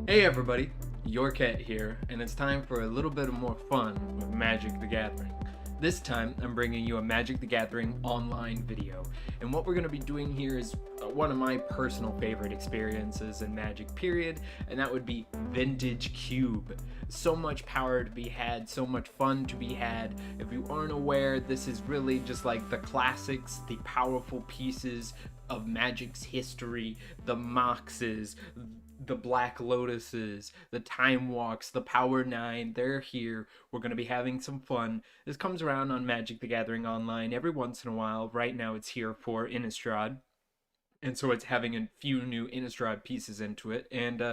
Hey everybody, your cat here, and it's time for a little bit of more fun with Magic the Gathering. This time, I'm bringing you a Magic the Gathering online video, and what we're going to be doing here is one of my personal favorite experiences in Magic period, and that would be Vintage Cube. So much power to be had, so much fun to be had. If you aren't aware, this is really just like the classics, the powerful pieces of Magic's history, the Moxes, the Black Lotuses, the Time Walks, the Power 9, they're here. We're going to be having some fun. This comes around on Magic the Gathering Online every once in a while. Right now it's here for Innistrad. And so it's having a few new Innistrad pieces into it. And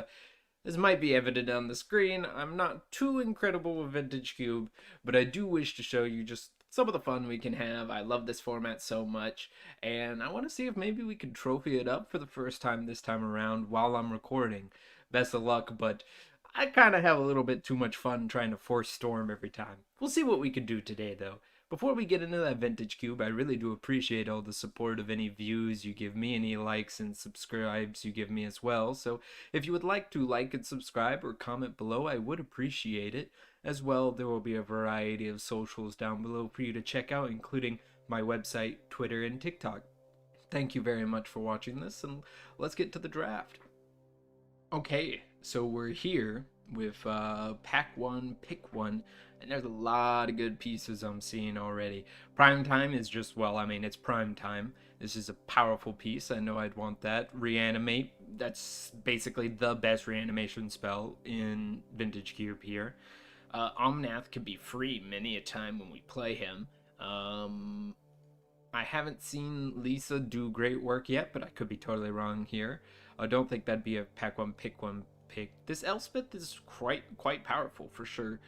as might be evident on the screen, I'm not too incredible with Vintage Cube, but I do wish to show you just some of the fun we can have. I love this format so much, and I want to see if maybe we can trophy it up for the first time this time around while I'm recording. Best of luck, but I kind of have a little bit too much fun trying to force Storm every time. We'll see what we can do today, though. Before we get into that Vintage Cube, I really do appreciate all the support of any views you give me, any likes and subscribes you give me as well. So if you would like to like and subscribe or comment below, I would appreciate it. As well, there will be a variety of socials down below for you to check out, including my website, Twitter, and TikTok. Thank you very much for watching this, and let's get to the draft. Okay, so we're here with pack 1, pick 1, and there's a lot of good pieces I'm seeing already. Prime Time is just, well, I mean, it's Prime Time. This is a powerful piece. I know I'd want that. Reanimate, that's basically the best reanimation spell in Vintage Cube here. Omnath can be free many a time when we play him. I haven't seen Lisa do great work yet, but I could be totally wrong here. I don't think that'd be a pack 1 pick. This Elspeth is quite powerful for sure.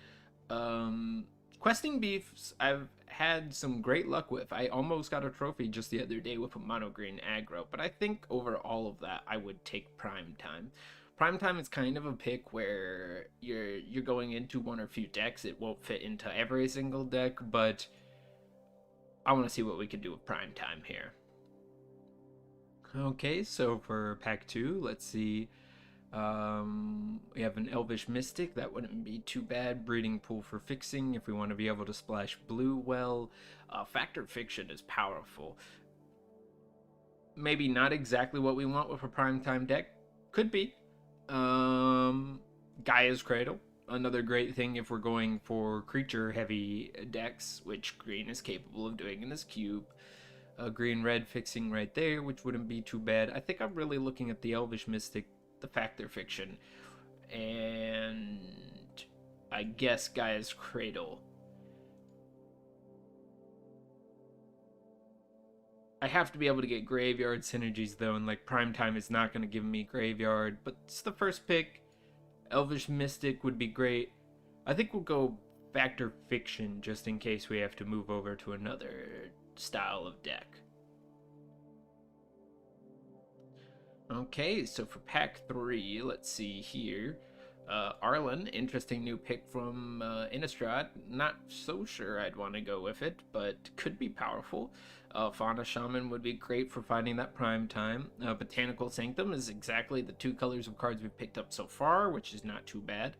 Questing Beefs I've had some great luck with. I almost got a trophy just the other day with a mono green aggro, but I think over all of that I would take Prime Time. Prime Time is kind of a pick where you're going into one or few decks. It won't fit into every single deck, but I want to see what we can do with Prime Time here. Okay, so for pack 2, let's see. We have an Elvish Mystic. That wouldn't be too bad. Breeding Pool for fixing if we want to be able to splash blue well. Factor Fiction is powerful. Maybe not exactly what we want with a Primetime deck. Could be. Gaia's Cradle. Another great thing if we're going for creature-heavy decks, which green is capable of doing in this cube. Green-red fixing right there, which wouldn't be too bad. I think I'm really looking at the Elvish Mystic, the Factor Fiction, and I guess Gaia's Cradle. I have to be able to get Graveyard synergies though, and like Primetime is not going to give me Graveyard, but it's the first pick. Elvish Mystic would be great. I think we'll go Factor Fiction just in case we have to move over to another style of deck. Okay, so for pack 3, let's see here. Arlen, interesting new pick from Innistrad. Not so sure I'd want to go with it, but could be powerful. Fauna Shaman would be great for finding that prime time. Botanical Sanctum is exactly the 2 colors of cards we've picked up so far, which is not too bad.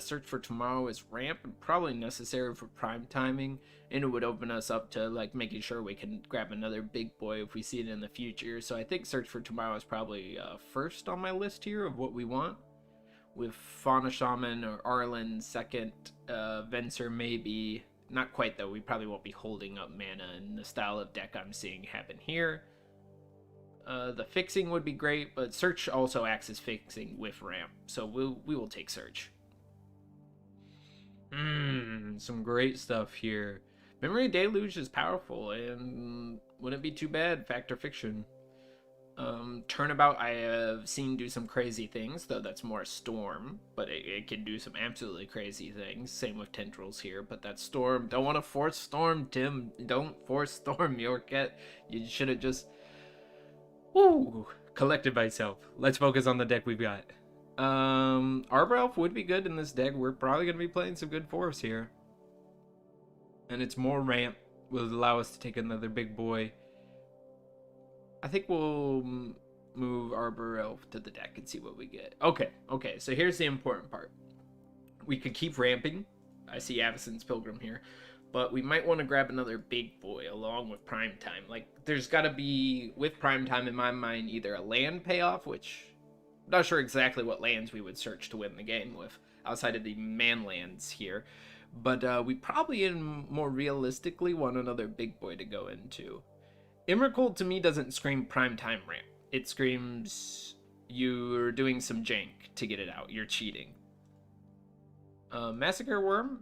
Search for Tomorrow is ramp and probably necessary for prime timing, and it would open us up to like making sure we can grab another big boy if we see it in the future. So I think Search for Tomorrow is probably first on my list here of what we want. With Fauna Shaman or Arlen second, Venser maybe. Not quite though, we probably won't be holding up mana in the style of deck I'm seeing happen here. The fixing would be great, but Search also acts as fixing with ramp, so we will take Search. Some great stuff here. Memory Deluge is powerful, and wouldn't be too bad, Factor Fiction. Turnabout I have seen do some crazy things, though that's more Storm, but it can do some absolutely crazy things. Same with Tendrils here, but that's Storm. Don't want to force Storm, Tim. Don't force Storm, Yorket. You should have just... Woo! Collected myself. Let's focus on the deck we've got. Arbor Elf would be good in this deck. We're probably going to be playing some good force here. And it's more ramp. Will allow us to take another big boy. I think we'll Move Arbor Elf to the deck and see what we get. Okay, so here's the important part. We could keep ramping. I see Avacyn's Pilgrim here. But we might want to grab another big boy along with Prime Time. Like, there's got to be, with Prime Time in my mind, either a land payoff, which I'm not sure exactly what lands we would search to win the game with, outside of the man lands here. But we probably, more realistically, want another big boy to go into. Emrakul, to me, doesn't scream Prime Time ramp. It screams you're doing some jank to get it out. You're cheating. Massacre Worm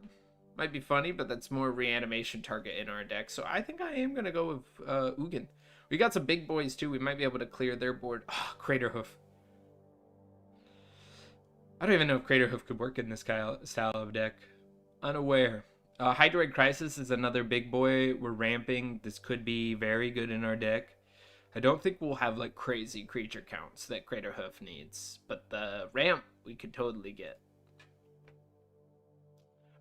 might be funny, but that's more reanimation target in our deck. So I think I am going to go with Ugin. We got some big boys, too. We might be able to clear their board. Oh, Craterhoof. I don't even know if Craterhoof could work in this style of deck. Unaware. Hydroid Crisis is another big boy. We're ramping. This could be very good in our deck. I don't think we'll have like crazy creature counts that Craterhoof needs, but the ramp we could totally get.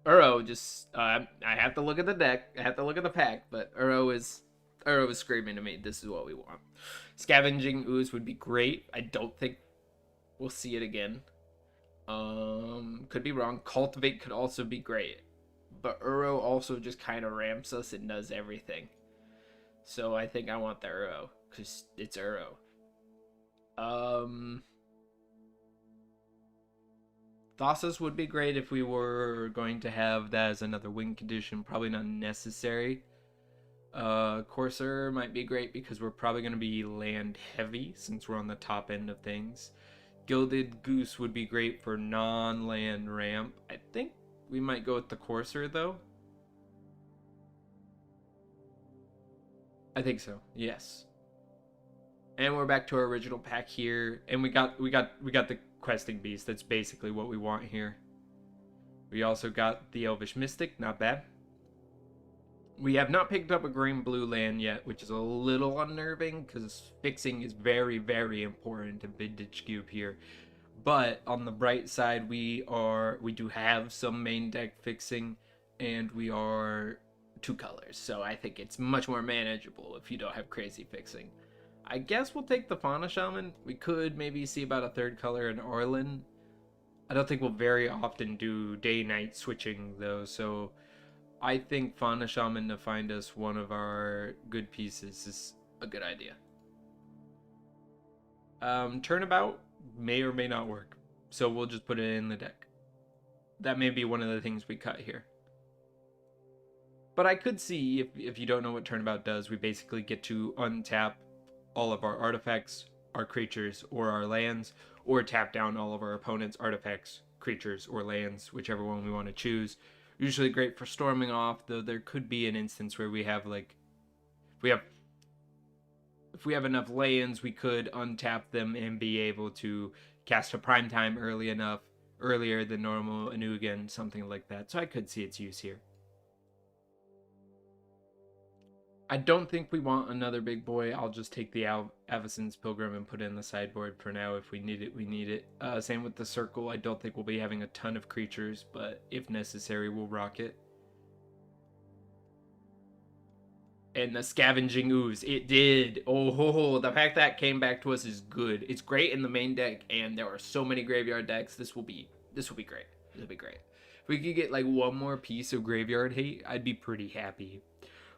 Uro just I have to look at the deck. I have to look at the pack, but Uro is screaming to me, this is what we want. Scavenging Ooze would be great. I don't think we'll see it again. Could be wrong. Cultivate could also be great. But Uro also just kind of ramps us and does everything. So I think I want the Uro, because it's Uro. Thassa's would be great if we were going to have that as another win condition. Probably not necessary. Courser might be great because we're probably going to be land heavy since we're on the top end of things. Gilded Goose would be great for non-land ramp. I think we might go with the Courser though. I think so. Yes. And we're back to our original pack here, and we got the Questing Beast. That's basically what we want here. We also got the Elvish Mystic, not bad. We have not picked up a green-blue land yet, which is a little unnerving because fixing is very, very important in Vintage Cube here. But on the bright side, we do have some main deck fixing, and we are 2 colors, so I think it's much more manageable if you don't have crazy fixing. I guess we'll take the Fauna Shaman. We could maybe see about a 3rd color in Orlin. I don't think we'll very often do day-night switching though, so I think Fauna Shaman to find us one of our good pieces is a good idea. Turnabout may or may not work, so we'll just put it in the deck. That may be one of the things we cut here. But I could see, if you don't know what Turnabout does, we basically get to untap all of our artifacts, our creatures, or our lands, or tap down all of our opponent's artifacts, creatures, or lands, whichever one we want to choose. Usually great for storming off, though there could be an instance where we have like, if we have enough lands, we could untap them and be able to cast a Prime Time earlier than normal, and again, something like that. So I could see its use here. I don't think we want another big boy. I'll just take the Avacyn's Pilgrim and put it in the sideboard for now. If we need it, we need it. Same with the Circle. I don't think we'll be having a ton of creatures, but if necessary, we'll rock it. And the Scavenging Ooze. It did. Oh, the fact that came back to us is good. It's great in the main deck, and there are so many graveyard decks. This will be great. This will be great. If we could get like one more piece of graveyard hate, I'd be pretty happy.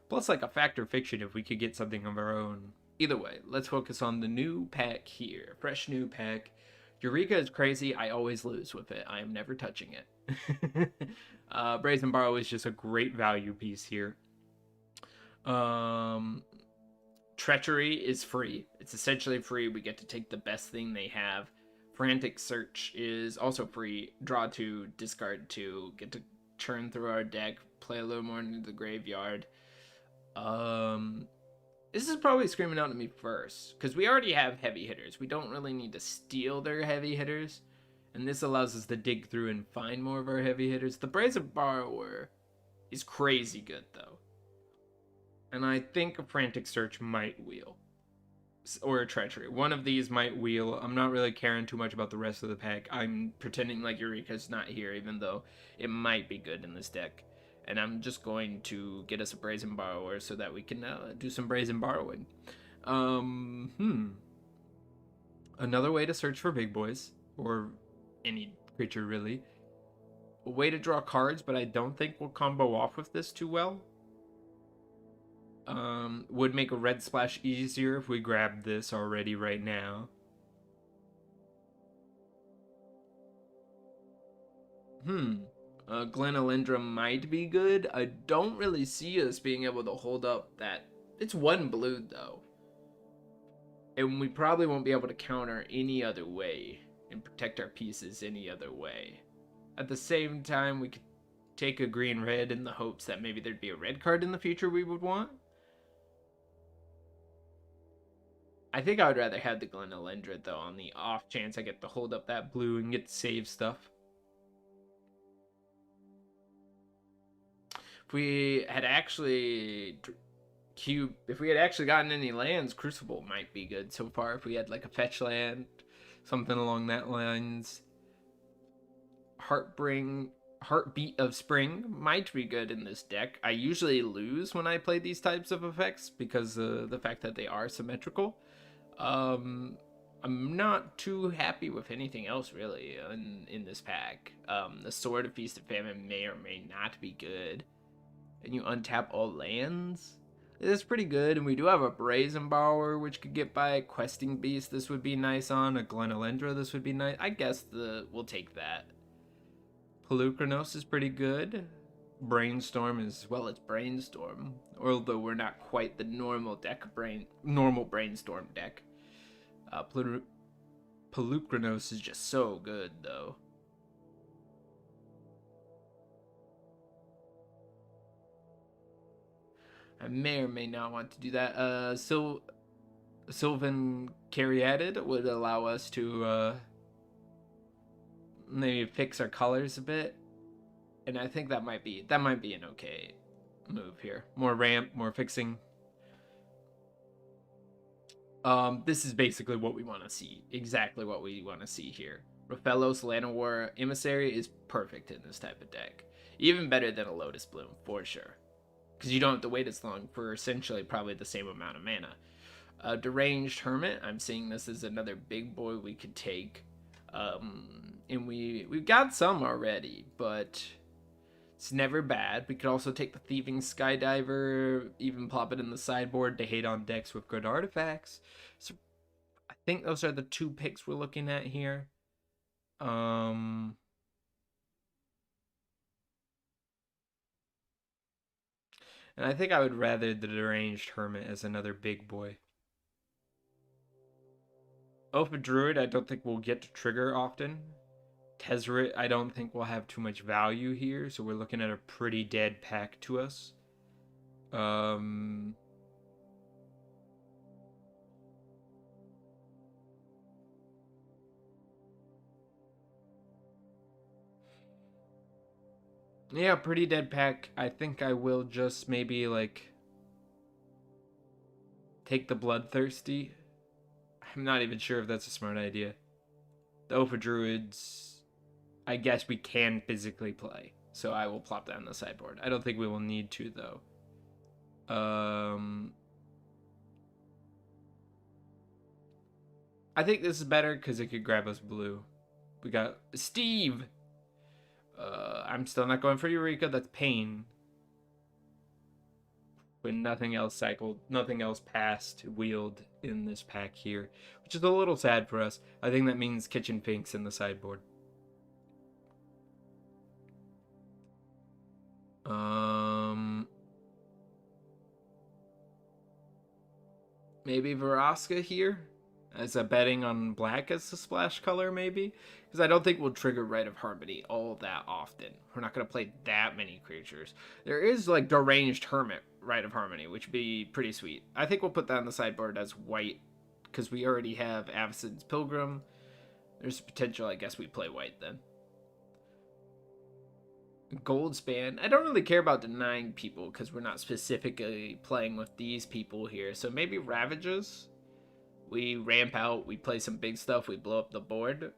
Plus, like a Fact or Fiction if we could get something of our own. Either way, let's focus on the new pack here. Fresh new pack. Eureka is crazy. I always lose with it. I am never touching it. Brazen Borrow is just a great value piece here. Treachery is free. It's essentially free. We get to take the best thing they have. Frantic Search is also free. Draw 2, discard 2. Get to churn through our deck. Play a little more into the graveyard. This is probably screaming out to me first, because we already have heavy hitters. We don't really need to steal their heavy hitters, and this allows us to dig through and find more of our heavy hitters. The Brazen Borrower is crazy good, though. And I think a Frantic Search might wheel. Or a Treachery. One of these might wheel. I'm not really caring too much about the rest of the pack. I'm pretending like Eureka's not here, even though it might be good in this deck. And I'm just going to get us a Brazen Borrower so that we can do some Brazen Borrowing. Another way to search for big boys, or any creature really. A way to draw cards, but I don't think we'll combo off with this too well. Would make a red splash easier if we grabbed this already right now. Glenalindra might be good. I don't really see us being able to hold up that. It's one blue though. And we probably won't be able to counter any other way and protect our pieces any other way. At the same time, we could take a green-red in the hopes that maybe there'd be a red card in the future we would want. I think I would rather have the Glenalindra though, on the off chance I get to hold up that blue and get to save stuff. If we had actually gotten any lands, Crucible might be good so far. If we had like a fetch land, something along that lines. Heartbeat of Spring might be good in this deck. I usually lose when I play these types of effects because of the fact that they are symmetrical. I'm not too happy with anything else really in this pack. The Sword of Feast and Famine may or may not be good. And you untap all lands. It's pretty good, and we do have a Brazen Borrower, which could get by. Questing Beast, this would be nice on. A Glenalindra, this would be nice. I guess we'll take that. Pelucranos is pretty good. Brainstorm as well as Brainstorm, although we're not quite the normal Brainstorm deck. Pelucranos is just so good, though. I may or may not want to do that. Sylvan Caryatid would allow us to maybe fix our colors a bit, and I think that might be an okay move here. More ramp, more fixing. This is basically what we want to see. Exactly what we want to see here. Raphellos Llanowar Emissary is perfect in this type of deck. Even better than a Lotus Bloom, for sure. Because you don't have to wait as long for essentially probably the same amount of mana. Deranged Hermit, I'm seeing this as another big boy we could take. And we've got some already, but it's never bad. We could also take the Thieving Skydiver, even plop it in the sideboard to hate on decks with good artifacts. So I think those are the two picks we're looking at here. And I think I would rather the Deranged Hermit as another big boy. Oath of Druid, I don't think we'll get to trigger often. Tezzeret, I don't think will have too much value here, so we're looking at a pretty dead pack to us. Yeah, pretty dead pack. I think I will just maybe like take the Bloodthirsty. I'm not even sure if that's a smart idea. The Oath of Druids, I guess we can physically play, so I will plop that on the sideboard. I don't think we will need to though. I think this is better because it could grab us blue. We got Steve. I'm still not going for Eureka. That's pain. When nothing else cycled, nothing else passed, wheeled in this pack here, which is a little sad for us. I think that means Kitchen Finks in the sideboard. Maybe Vraska here as a betting on black as the splash color, maybe, because I don't think we'll trigger Rite of Harmony all that often. We're not going to play that many creatures. There is like Deranged Hermit Rite of Harmony, which would be pretty sweet. I think we'll put that on the sideboard as white because we already have Avacyn's Pilgrim. There's potential, I guess, we play white then. Goldspan. I don't really care about denying people because we're not specifically playing with these people here. So maybe Ravages. We ramp out, we play some big stuff, we blow up the board.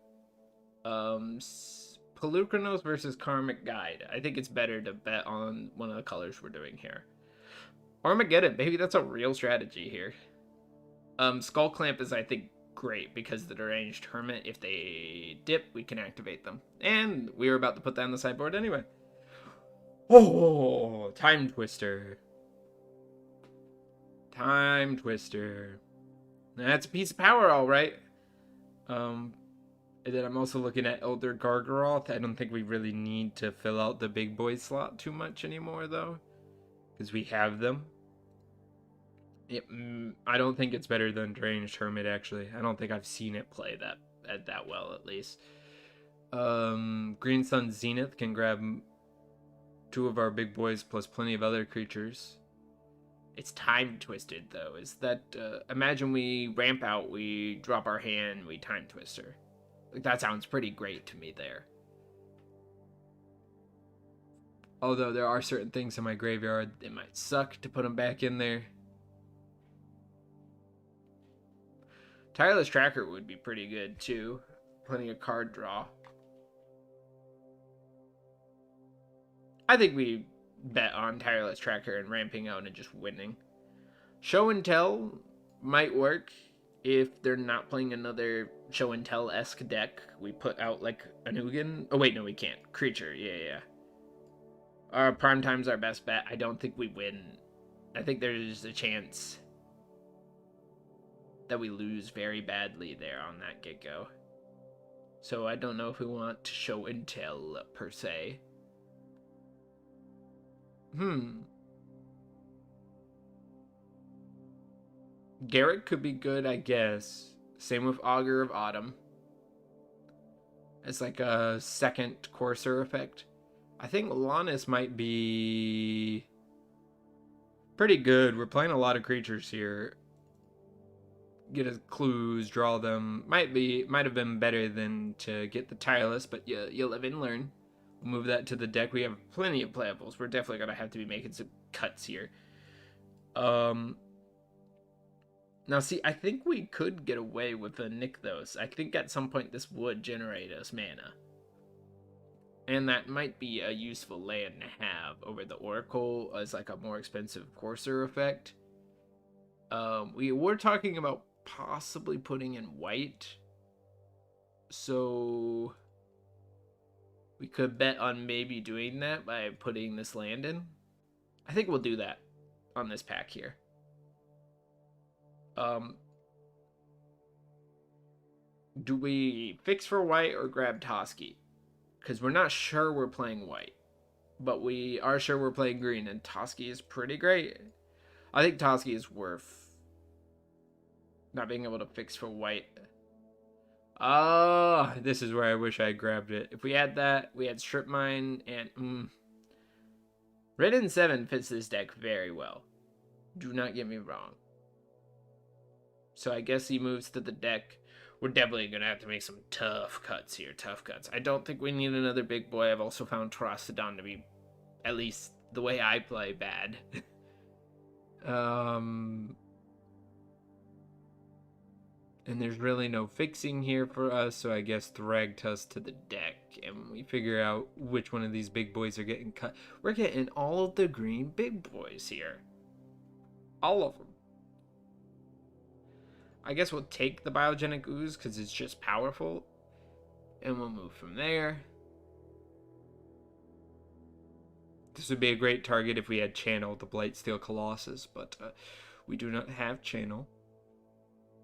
Pelucranos versus Karmic Guide. I think it's better to bet on one of the colors we're doing here. Armageddon, maybe that's a real strategy here. Skull Clamp is, I think, great because the deranged hermit, if they dip, we can activate them. And we were about to put that on the sideboard anyway. Oh, Time Twister. Time Twister. That's a piece of power, all right. And then I'm also looking at Elder Gargaroth. I don't think we really need to fill out the big boy slot too much anymore, though, because we have them. I don't think it's better than Deranged Hermit, actually. I don't think I've seen it play that well, at least. Green Sun Zenith can grab 2 of our big boys plus plenty of other creatures. It's time twisted, though. Is that imagine we ramp out, we drop our hand, we time twister. Like, that sounds pretty great to me there. Although there are certain things in my graveyard, it might suck to put them back in there. Tireless Tracker would be pretty good too. Plenty of card draw. I think we bet on Tireless Tracker and ramping out and just winning. Show and Tell might work if they're not playing another Show and Tell-esque deck. We put out like a Nugan. Oh wait, no, we can't. Creature, yeah. Our Prime Time's our best bet. I don't think we win. I think there's a chance that we lose very badly there on that get-go. So I don't know if we want to Show and Tell per se. Garrett could be good, I guess. Same with Augur of Autumn. It's like a second Courser effect. I think Lannis might be pretty good. We're playing a lot of creatures here. Get us clues, draw them. Might have been better than to get the Tireless, but you live and learn. We'll move that to the deck. We have plenty of playables. We're definitely gonna have to be making some cuts here. Now, see, I think we could get away with a Nykthos. I think at some point this would generate us mana. And that might be a useful land to have over the Oracle as like a more expensive Courser effect. We were talking about possibly putting in white. So we could bet on maybe doing that by putting this land in. I think we'll do that on this pack here. Do we fix for white or grab Toski? Because we're not sure we're playing white, but we are sure we're playing green, and Toski is pretty great. I think Toski is worth not being able to fix for white. This is where I wish I grabbed it. If we had that, we had Strip Mine, and Ridden 7 fits this deck very well. Do not get me wrong. So I guess he moves to the deck. We're definitely going to have to make some tough cuts here. Tough cuts. I don't think we need another big boy. I've also found Terastodon to be, at least the way I play, bad. And there's really no fixing here for us, so I guess Thragtusk to the deck. And we figure out which one of these big boys are getting cut. We're getting all of the green big boys here. All of them. I guess we'll take the Biogenic Ooze because it's just powerful. And we'll move from there. This would be a great target if we had Channel, the Blightsteel Colossus, but we do not have Channel.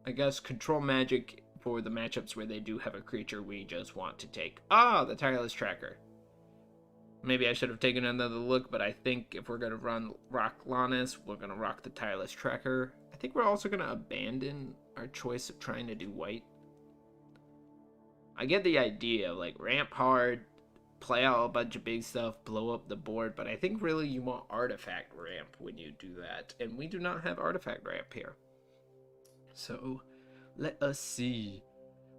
I guess Control Magic for the matchups where they do have a creature we just want to take. The Tireless Tracker. Maybe I should have taken another look, but I think if we're going to rock Lannis, we're going to rock the Tireless Tracker. I think we're also going to abandon our choice of trying to do white. I get the idea, like ramp hard, play out a bunch of big stuff, blow up the board, but I think really you want artifact ramp when you do that, and we do not have artifact ramp here. So, let us see.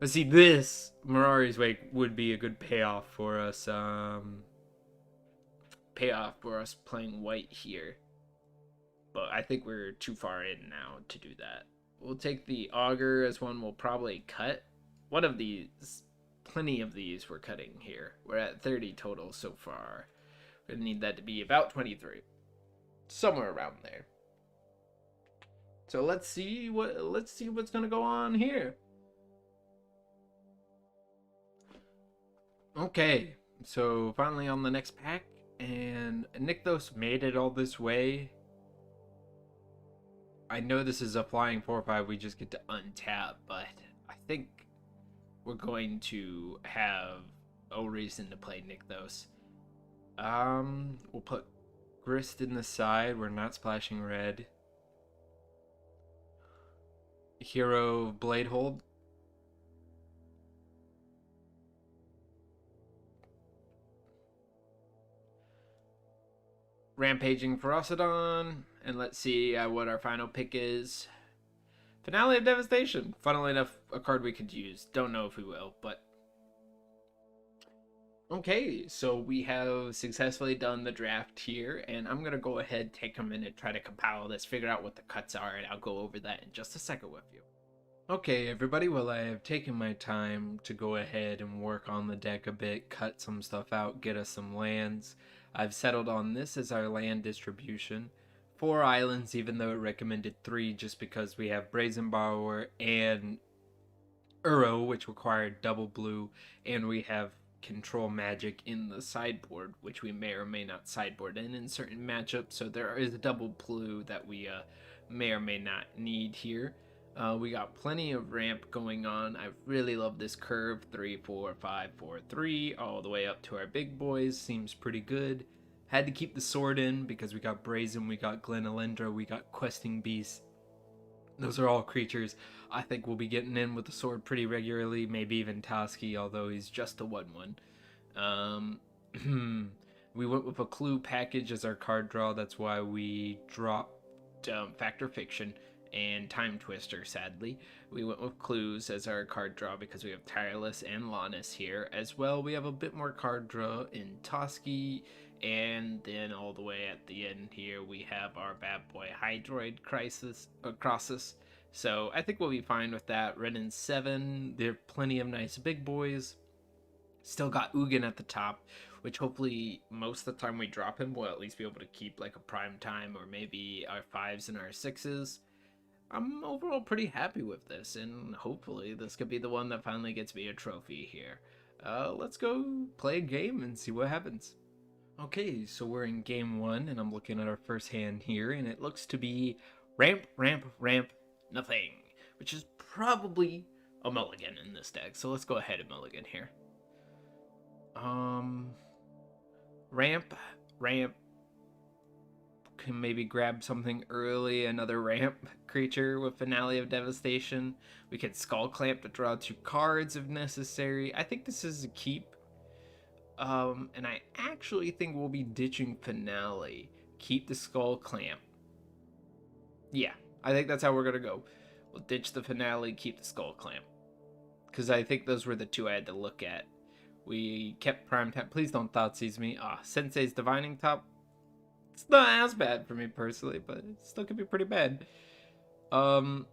Let's see, this Mirari's Wake would be a good payoff for us, playing white here. But I think we're too far in now to do that. We'll take the Augur as one we'll probably cut. One of these, plenty of these we're cutting here. We're at 30 total so far. We're gonna need that to be about 23. Somewhere around there. So let's see what's gonna go on here. Okay, so finally on the next pack, and Nykthos made it all this way. I know this is a flying 4/5, we just get to untap, but I think we're going to have a reason to play Nykthos. We'll put Grist in the side, we're not splashing red. Hero Bladehold. Rampaging Ferocidon, and let's see what our final pick is. Finale of Devastation. Funnily enough, a card we could use. Don't know if we will, but... Okay, so we have successfully done the draft here, and I'm going to go ahead, take a minute, try to compile this, figure out what the cuts are, and I'll go over that in just a second with you. Okay, everybody, well, I have taken my time to go ahead and work on the deck a bit, cut some stuff out, get us some lands. I've settled on this as our land distribution. 4 islands, even though it recommended 3, just because we have Brazen Borrower and Uro, which required double blue, and we have Control Magic in the sideboard, which we may or may not sideboard in certain matchups, so there is a double blue that we may or may not need here. We got plenty of ramp going on. I really love this curve, 3, 4, 5, 4, 3, all the way up to our big boys. Seems pretty good. Had to keep the sword in because we got Brazen, we got Glen Elendra, we got Questing Beast. Those are all creatures I think we'll be getting in with the sword pretty regularly, maybe even Toski, although he's just a 1/1. We went with a clue package as our card draw. That's why we dropped Factor Fiction and Time Twister, sadly. We went with clues as our card draw because we have Tireless and Lannis here. As well, we have a bit more card draw in Toski, and then all the way at the end here, we have our bad boy Hydroid Crossus. So I think we'll be fine with that. Red and 7, there are plenty of nice big boys. Still got Ugin at the top, which hopefully most of the time we drop him, we'll at least be able to keep like a prime time or maybe our 5s and our 6s. I'm overall pretty happy with this, and hopefully this could be the one that finally gets me a trophy here. Let's go play a game and see what happens. Okay, so we're in game 1, and I'm looking at our first hand here, and it looks to be ramp, ramp, ramp, nothing, which is probably a mulligan in this deck, so let's go ahead and mulligan here. Ramp, ramp, can maybe grab something early, another ramp creature with Finale of Devastation. We can Skull Clamp to draw 2 cards if necessary. I think this is a keep. And I actually think we'll be ditching Finale. Keep the Skull Clamp. Yeah, I think that's how we're gonna go. We'll ditch the Finale, keep the Skull Clamp. Because I think those were the 2 I had to look at. We kept Prime Tap. Please don't Thoughtseize me. Sensei's Divining Top. It's not as bad for me personally, but it still could be pretty bad. So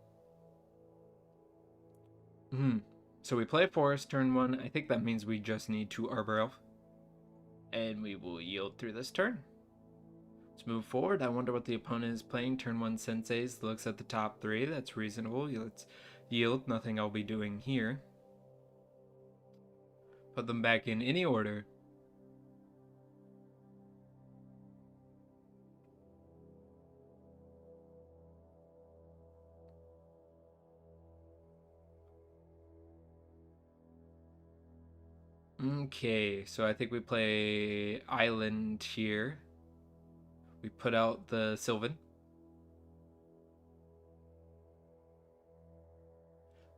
we play Forest turn 1. I think that means we just need 2 Arbor Elf. And we will yield through this turn. Let's move forward. I wonder what the opponent is playing. Turn 1 Senseis. Looks at the top 3. That's reasonable. Let's yield. Nothing I'll be doing here. Put them back in any order. Okay, so I think we play Island here. We put out the Sylvan.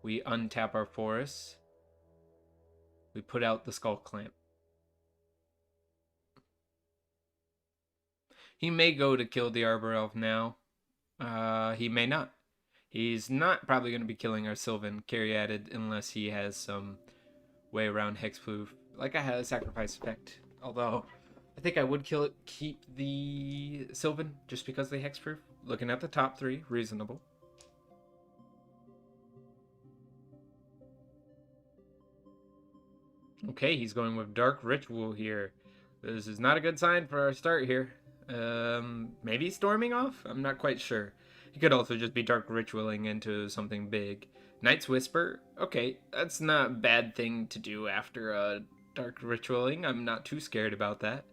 We untap our forests. We put out the Skull Clamp. He may go to kill the Arbor Elf now. He may not. He's not probably going to be killing our Sylvan Caryatid unless he has some way around Hexproof. Like I had a sacrifice effect. Although, I think I would keep the Sylvan just because they Hexproof. Looking at the top 3, reasonable. Okay, he's going with Dark Ritual here. This is not a good sign for our start here. Maybe storming off? I'm not quite sure. He could also just be Dark Ritualing into something big. Knight's Whisper? Okay, that's not a bad thing to do after a Dark Ritualing. I'm not too scared about that.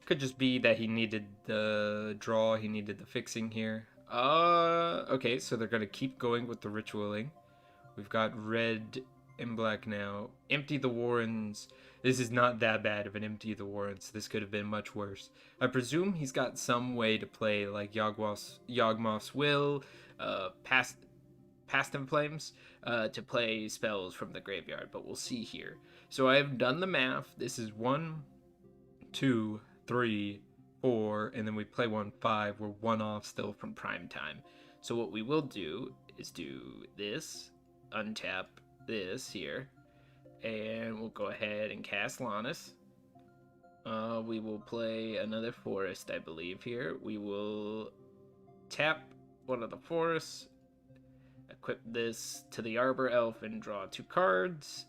Could just be that he needed the draw, he needed the fixing here. Okay, so they're gonna keep going with the Ritualing. We've got red and black now. Empty the Warrens. This is not that bad of an Empty the Warrens. This could have been much worse. I presume he's got some way to play like Yawgmoth's Will, Past in Flames, to play spells from the graveyard, but we'll see here. So I've done the math. This is 1, 2, 3, 4, and then we play 1, 5. We're 1 off still from prime time. So what we will do is do this, untap this here, and we'll go ahead and cast Lannis. We will play another forest, I believe, here. We will tap one of the forests, equip this to the Arbor Elf, and draw 2 cards.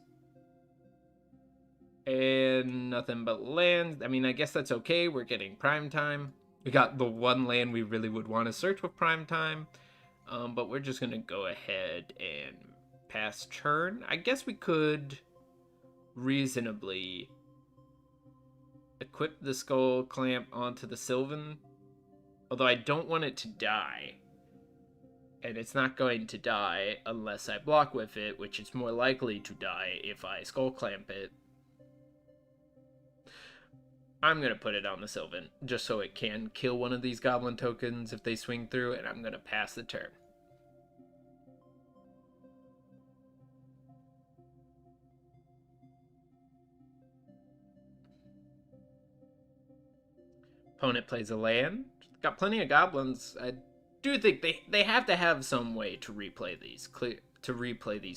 And nothing but lands. I mean, I guess that's okay. We're getting prime time. We got the one land we really would want to search with prime time. But we're just going to go ahead and pass turn. I guess we could reasonably equip the Skull Clamp onto the Sylvan. Although I don't want it to die. And it's not going to die unless I block with it, which is more likely to die if I Skull Clamp it. I'm going to put it on the Sylvan, just so it can kill one of these Goblin tokens if they swing through, and I'm going to pass the turn. Opponent plays a land. Got plenty of Goblins. I do think they have to have some way to replay these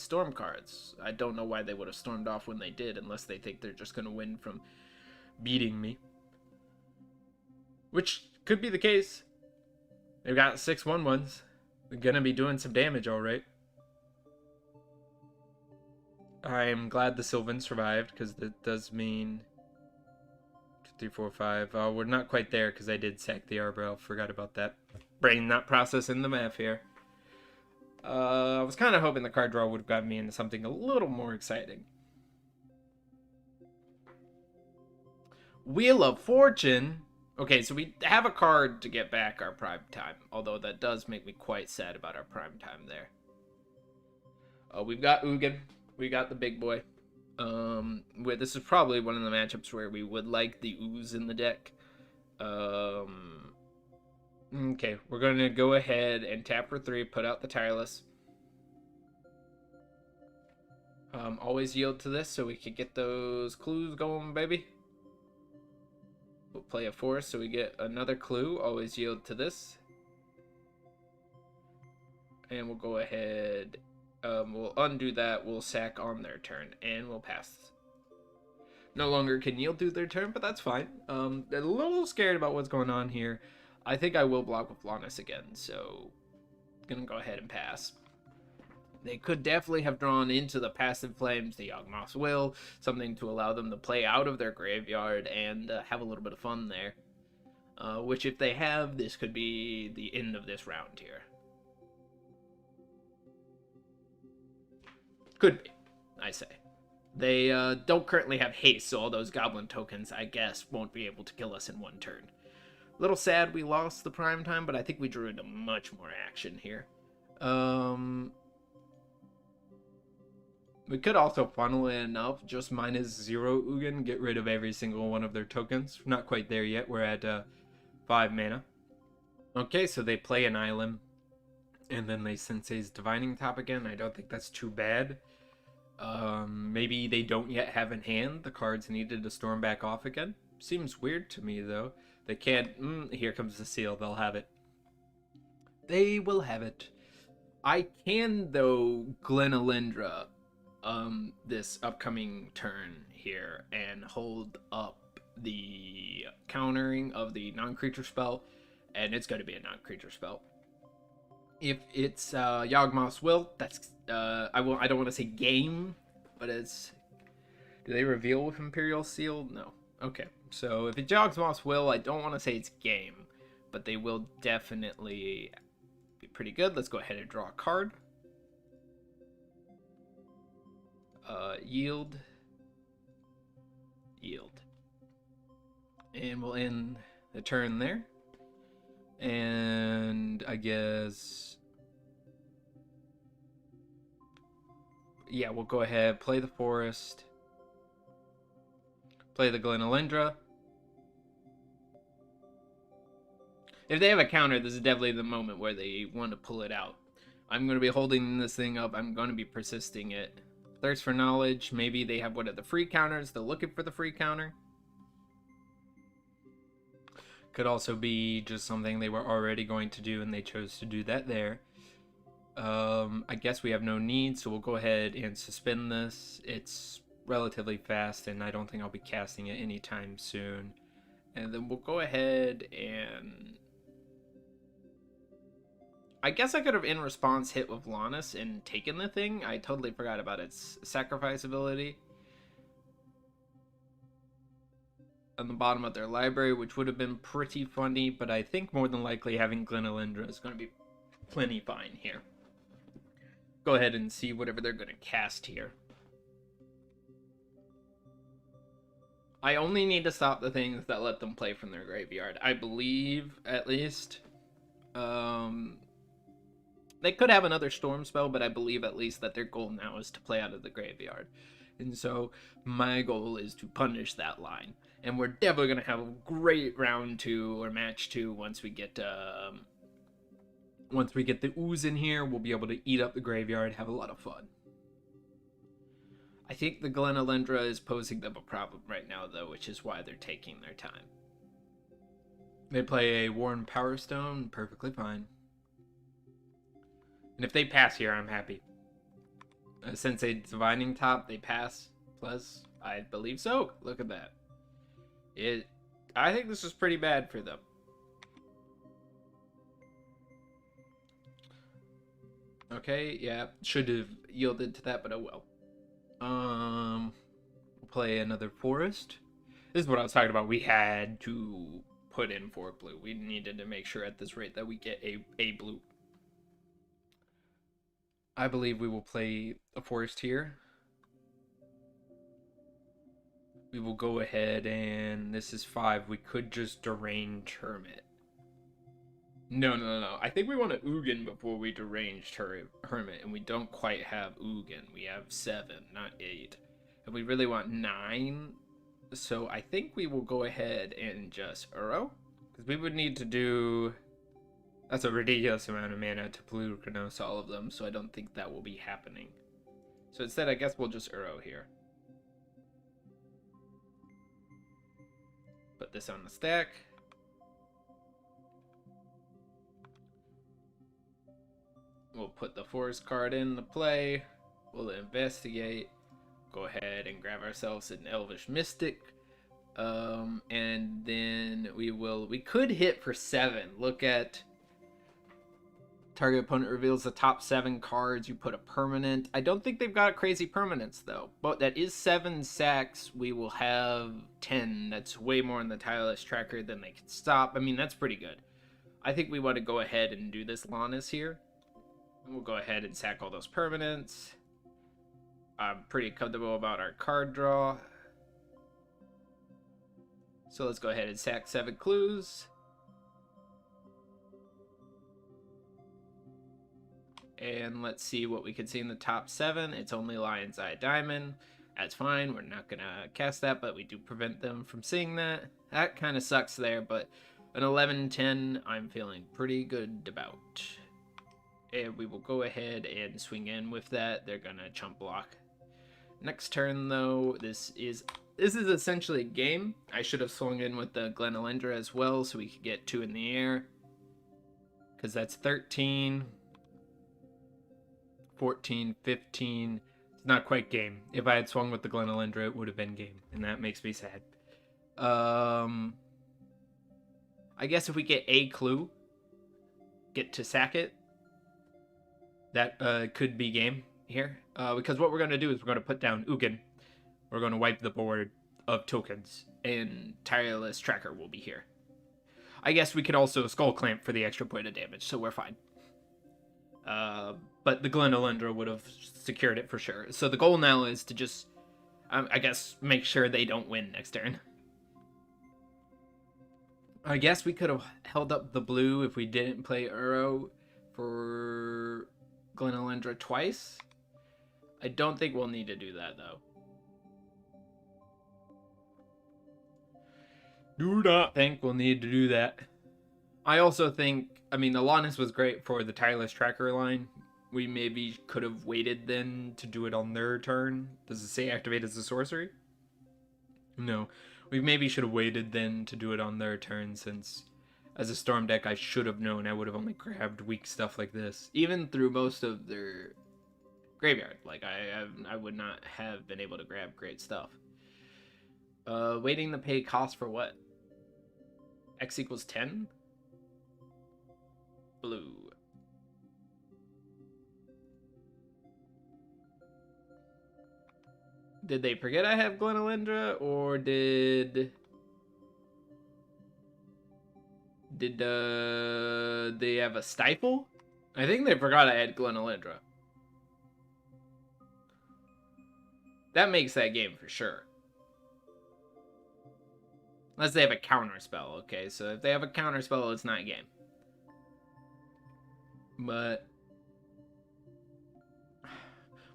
Storm cards. I don't know why they would have stormed off when they did, unless they think they're just going to win from beating me, which could be the case. They've got 6 1/1s. They're gonna be doing some damage, all right. I'm glad the Sylvan survived, because that does mean 2, 3, 4, 5. We're not quite there because I did sack the Arbor Elf. Forgot about that. Brain not processing the math here. I was kind of hoping the card draw would have gotten me into something a little more exciting. Wheel of Fortune. Okay, so we have a card to get back our prime time, although that does make me quite sad about our prime time there. We've got Ugin. We got the big boy. This is probably one of the matchups where we would like the Ooze in the deck. Okay, we're going to go ahead and tap for 3, put out the Tireless. Always yield to this so we can get those clues going, baby. We'll play a forest so we get another clue. Always yield to this. And we'll go ahead. We'll undo that. We'll sack on their turn. And we'll pass. No longer can yield through their turn, but that's fine. They're a little scared about what's going on here. I think I will block with Lannis again. So, gonna go ahead and pass. They could definitely have drawn into the Passive Flames, the Yawgmoth's Will, something to allow them to play out of their graveyard and have a little bit of fun there. Which, if they have, this could be the end of this round here. Could be, I say. They don't currently have haste, so all those Goblin tokens, I guess, won't be able to kill us in one turn. A little sad we lost the prime time, but I think we drew into much more action here. We could also, funnily enough, just -0 Ugin, get rid of every single one of their tokens. Not quite there yet. We're at 5 mana. Okay, so they play an Island, and then they Sensei's Divining Top again. I don't think that's too bad. Maybe they don't yet have in hand the cards needed to storm back off again. Seems weird to me, though. They can't... here comes the seal. They'll have it. They will have it. I can, though, Glen Elendra this upcoming turn here and hold up the countering of the non-creature spell, and it's going to be a non-creature spell. If it's Yawgmoth's Will, that's I don't want to say game, but it's... Do they reveal with Imperial Seal? No. Okay. So if it's Yawgmoth's Will, I don't want to say it's game, but they will definitely be pretty good. Let's go ahead and draw a card. Yield. yield. And we'll end the turn there. And I guess... yeah, we'll go ahead, play the forest. Play the Glenalendra. If they have a counter, this is definitely the moment where they want to pull it out. I'm going to be holding this thing up. I'm going to be persisting it. Thirst for Knowledge. Maybe they have one of the free counters. They're looking for the free counter. Could also be just something they were already going to do and they chose to do that there. I guess we have no need, so we'll go ahead and suspend this. It's relatively fast and I don't think I'll be casting it anytime soon. And then we'll go ahead and... I guess I could have in response hit with Lannis and taken the thing. I totally forgot about its sacrifice ability. On the bottom of their library, which would have been pretty funny, but I think more than likely having Glenalendra is going to be plenty fine here. Go ahead and see whatever they're going to cast here. I only need to stop the things that let them play from their graveyard. I believe, at least. They could have another storm spell, but I believe at least that their goal now is to play out of the graveyard. And so my goal is to punish that line. And we're definitely going to have a great round 2 or match 2 once we get the ooze in here. We'll be able to eat up the graveyard, have a lot of fun. I think the Glenalendra is posing them a problem right now, though, which is why they're taking their time. They play a Worn Power Stone, perfectly fine. And if they pass here, I'm happy. Since a Divining Top, they pass. Plus, I believe so. Look at that. I think this is pretty bad for them. Okay, yeah, should have yielded to that, but oh well. We'll play another forest. This is what I was talking about. We had to put in 4 blue. We needed to make sure at this rate that we get a blue. I believe we will play a forest here. We will go ahead and this is 5. We could just Deranged Hermit. No. I think we want to Ugin before we Deranged Hermit, and we don't quite have Ugin. We have 7, not 8. And we really want 9. So I think we will go ahead and just Uro. Because we would need to do... That's a ridiculous amount of mana to blue Chronos all of them, so I don't think that will be happening. So instead, I guess we'll just Uro here. Put this on the stack. We'll put the forest card into play. We'll investigate. Go ahead and grab ourselves an Elvish Mystic. And then we could hit for 7. Look at... Target opponent reveals the top 7 cards. You put a permanent. I don't think they've got crazy permanents, though. But that is 7 sacks. We will have 10. That's way more in the Tireless Tracker than they can stop. I mean, that's pretty good. I think we want to go ahead and do this Lannis here. We'll go ahead and sack all those permanents. I'm pretty comfortable about our card draw. So let's go ahead and sack 7 clues. And let's see what we can see in the top 7. It's only Lion's Eye Diamond. That's fine. We're not going to cast that, but we do prevent them from seeing that. That kind of sucks there, but an 11-10 I'm feeling pretty good about. And we will go ahead and swing in with that. They're going to chump block. Next turn, though, this is essentially a game. I should have swung in with the Glenalendra as well so we could get 2 in the air. Because that's 13... 14, 15, it's not quite game. If I had swung with the Glenalendra, it would have been game, and that makes me sad. I guess if we get a clue, get to sack it, that could be game here. Because what we're going to do is we're going to put down Ugin. We're going to wipe the board of tokens, and Tireless Tracker will be here. I guess we could also Skull Clamp for the extra point of damage, so we're fine. But the Glenalendra would have secured it for sure. So the goal now is to just I guess make sure they don't win next turn. I guess we could have held up the blue if we didn't play Uro for Glenalendra twice. I don't think we'll need to do that, though. Do not think we'll need to do that. I also think, I mean, Alanis was great for the tireless tracker line. We maybe could have waited then to do it on their turn. Does it say activate as a sorcery? No. We maybe should have waited then to do it on their turn, since as a Storm deck I should have known I would have only grabbed weak stuff like this. Even through most of their graveyard. Like, I would not have been able to grab great stuff. Waiting to pay cost for what? X equals 10? Blue. Did they forget I have Glenalendra, or did they have a stifle? I think they forgot I had Glenalendra. That makes that game for sure. Unless they have a counter spell, okay? So if they have a counter spell, it's not a game. But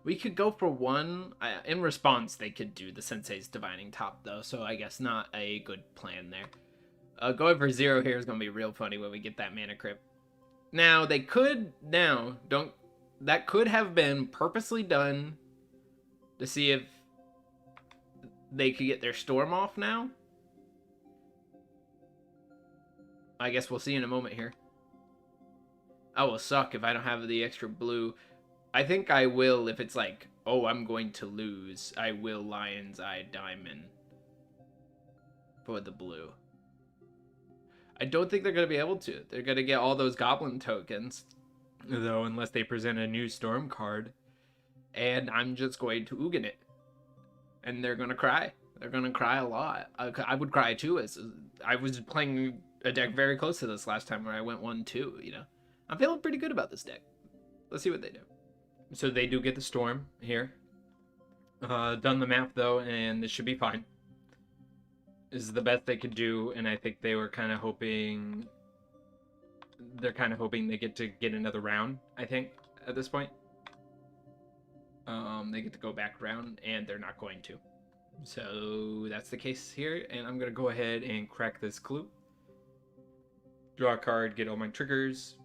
we could go for one. In response, they could do the Sensei's Divining Top, though, so I guess not a good plan there. Going for 0 here is going to be real funny when we get that mana crypt. Now, they could, that could have been purposely done to see if they could get their Storm off now. I guess we'll see in a moment here. I will suck if I don't have the extra blue. I think I will if it's like, oh, I'm going to lose. I will Lion's Eye Diamond for the blue. I don't think they're going to be able to. They're going to get all those Goblin tokens, though, unless they present a new Storm card. And I'm just going to Ugin it. And they're going to cry. They're going to cry a lot. I would cry too. As I was playing a deck very close to this last time where I went 1-2, you know. I'm feeling pretty good about this deck. Let's see what they do. So they do get the Storm here. Done the map, though, and this should be fine. This is the best they could do, and I think they were kind of hoping... They're kind of hoping they get to get another round, I think, at this point. They get to go back around, and they're not going to. So that's the case here, and I'm going to go ahead and crack this clue. Draw a card, get all my triggers.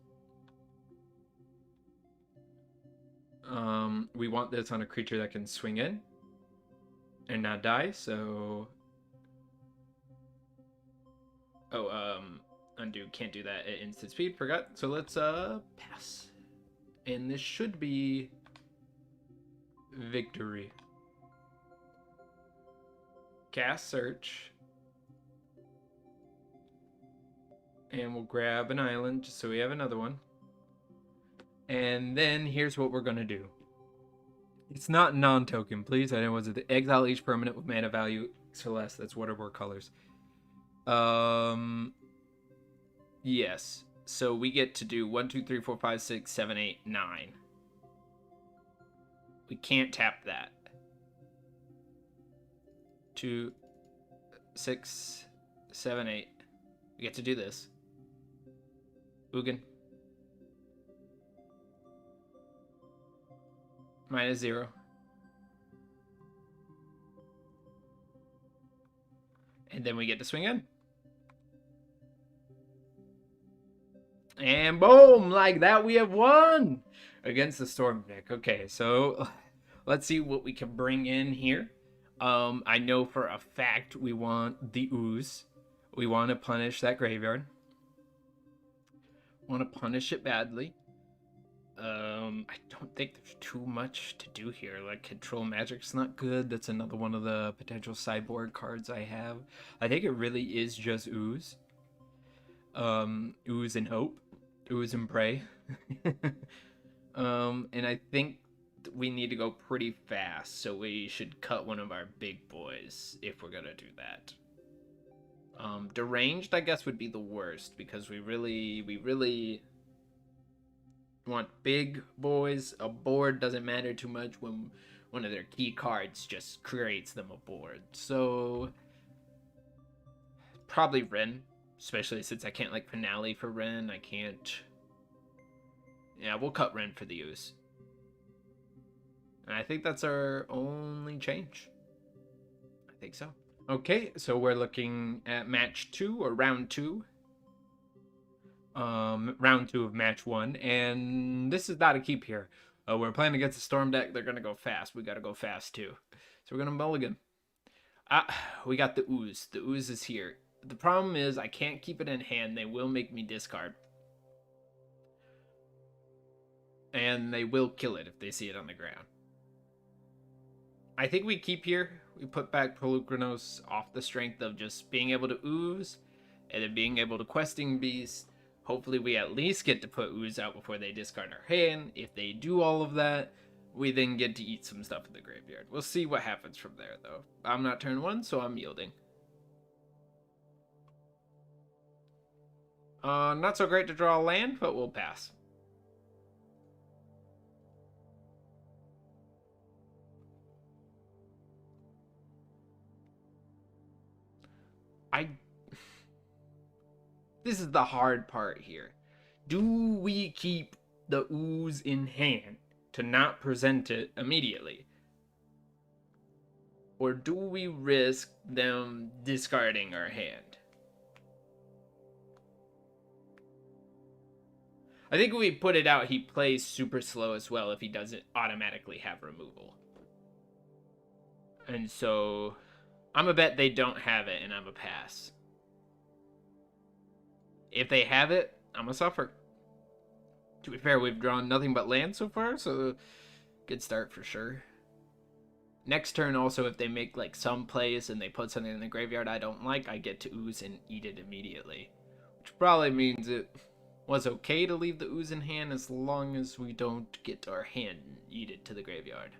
We want this on a creature that can swing in and not die, so... Oh, undo, can't do that at instant speed, forgot. So let's, pass. And this should be victory. Cast search. And we'll grab an island, just so we have another one. And then here's what we're going to do. It's not non-token, please. I know, was it the exile each permanent with mana value X or less? That's waterborne colors. Yes. So we get to do 1, 2, 3, 4, 5, 6, 7, 8, 9. We can't tap that. 2, 6, 7, 8. We get to do this. Ugin. -0. And then we get to swing in. And boom! Like that, we have won! Against the Storm deck. Okay, so let's see what we can bring in here. I know for a fact we want the ooze. We want to punish that graveyard. Want to punish it badly. I don't think there's too much to do here. Like, Control Magic's not good. That's another one of the potential sideboard cards I have. I think it really is just Ooze. Ooze and Hope. Ooze and Pray. And I think we need to go pretty fast, so we should cut one of our big boys if we're gonna do that. Deranged, I guess, would be the worst, because we really want big boys. A board doesn't matter too much when one of their key cards just creates them a board. So probably Ren, especially since I can't like Finale for Ren. I can't. Yeah, we'll cut Ren for the ooze. And I think that's our only change. I think so. Okay, so we're looking at match 2 or round 2. Round 2 of match 1, and this is not a keep here. We're playing against the Storm deck. They're gonna go fast. We gotta go fast too. So we're gonna mulligan. We got the ooze. The ooze is here. The problem is I can't keep it in hand. They will make me discard. And they will kill it if they see it on the ground. I think we keep here. We put back Pelucranos off the strength of just being able to ooze and then being able to questing beast. Hopefully we at least get to put ooze out before they discard our hand. If they do all of that, we then get to eat some stuff in the graveyard. We'll see what happens from there, though. I'm not turn 1, so I'm yielding. Not so great to draw a land, but we'll pass. This is the hard part here. Do we keep the ooze in hand to not present it immediately? Or do we risk them discarding our hand? I think if we put it out, he plays super slow as well if he doesn't automatically have removal. And so I'm a bet they don't have it, and I'm a pass. If they have it, I'm gonna suffer. To be fair, we've drawn nothing but land so far, so good start for sure. Next turn, also, if they make like some plays and they put something in the graveyard I don't like, I get to ooze and eat it immediately. Which probably means it was okay to leave the ooze in hand as long as we don't get our hand and eat it to the graveyard.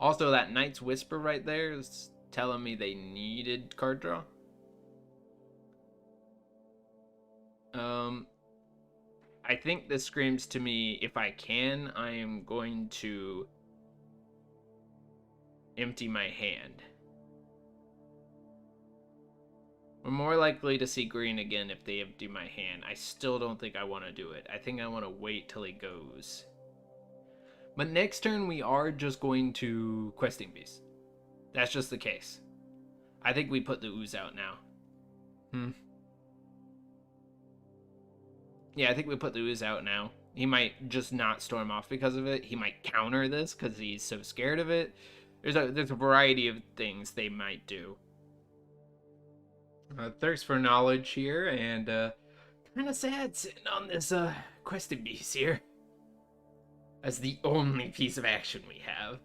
Also, that Knight's Whisper right there is telling me they needed card draw. I think this screams to me, if I can, I am going to empty my hand. We're more likely to see green again if they empty my hand. I still don't think I want to do it. I think I want to wait till he goes. But next turn, we are just going to Questing Beast. That's just the case. I think we put the ooze out now. Yeah, I think we put the ooze out now. He might just not storm off because of it. He might counter this because he's so scared of it. There's a variety of things they might do. Thirst for knowledge here, and kind of sad sitting on this Questing Beast here. As the only piece of action we have.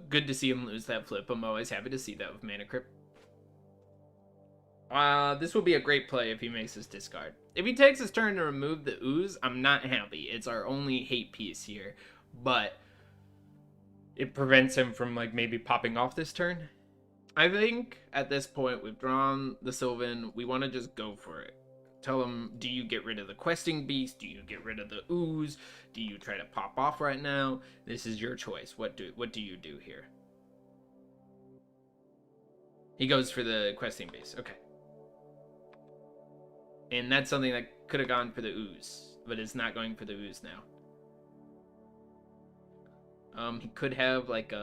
Good to see him lose that flip. I'm always happy to see that with Mana Crypt. This will be a great play if he makes his discard. If he takes his turn to remove the ooze, I'm not happy. It's our only hate piece here. But it prevents him from like maybe popping off this turn. I think at this point we've drawn the Sylvan. We want to just go for it. Tell him, do you get rid of the Questing Beast? Do you get rid of the ooze? Do you try to pop off right now? This is your choice. What do you do here? He goes for the Questing Beast. Okay. And that's something that could have gone for the ooze, but it's not going for the ooze now. He could have like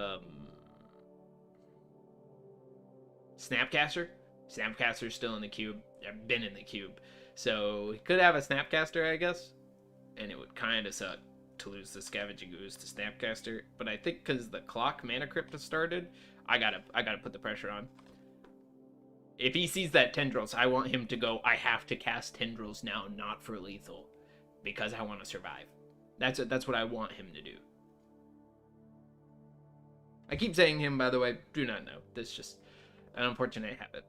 Snapcaster. Snapcaster's still in the cube. I've been in the cube. So he could have a Snapcaster, I guess. And it would kind of suck to lose the Scavenging Ooze to Snapcaster. But I think because the clock Mana Crypt has started, I gotta put the pressure on. If he sees that Tendrils, I want him to go, I have to cast Tendrils now, not for lethal. Because I want to survive. That's what I want him to do. I keep saying him, by the way, do not know. That's just an unfortunate habit.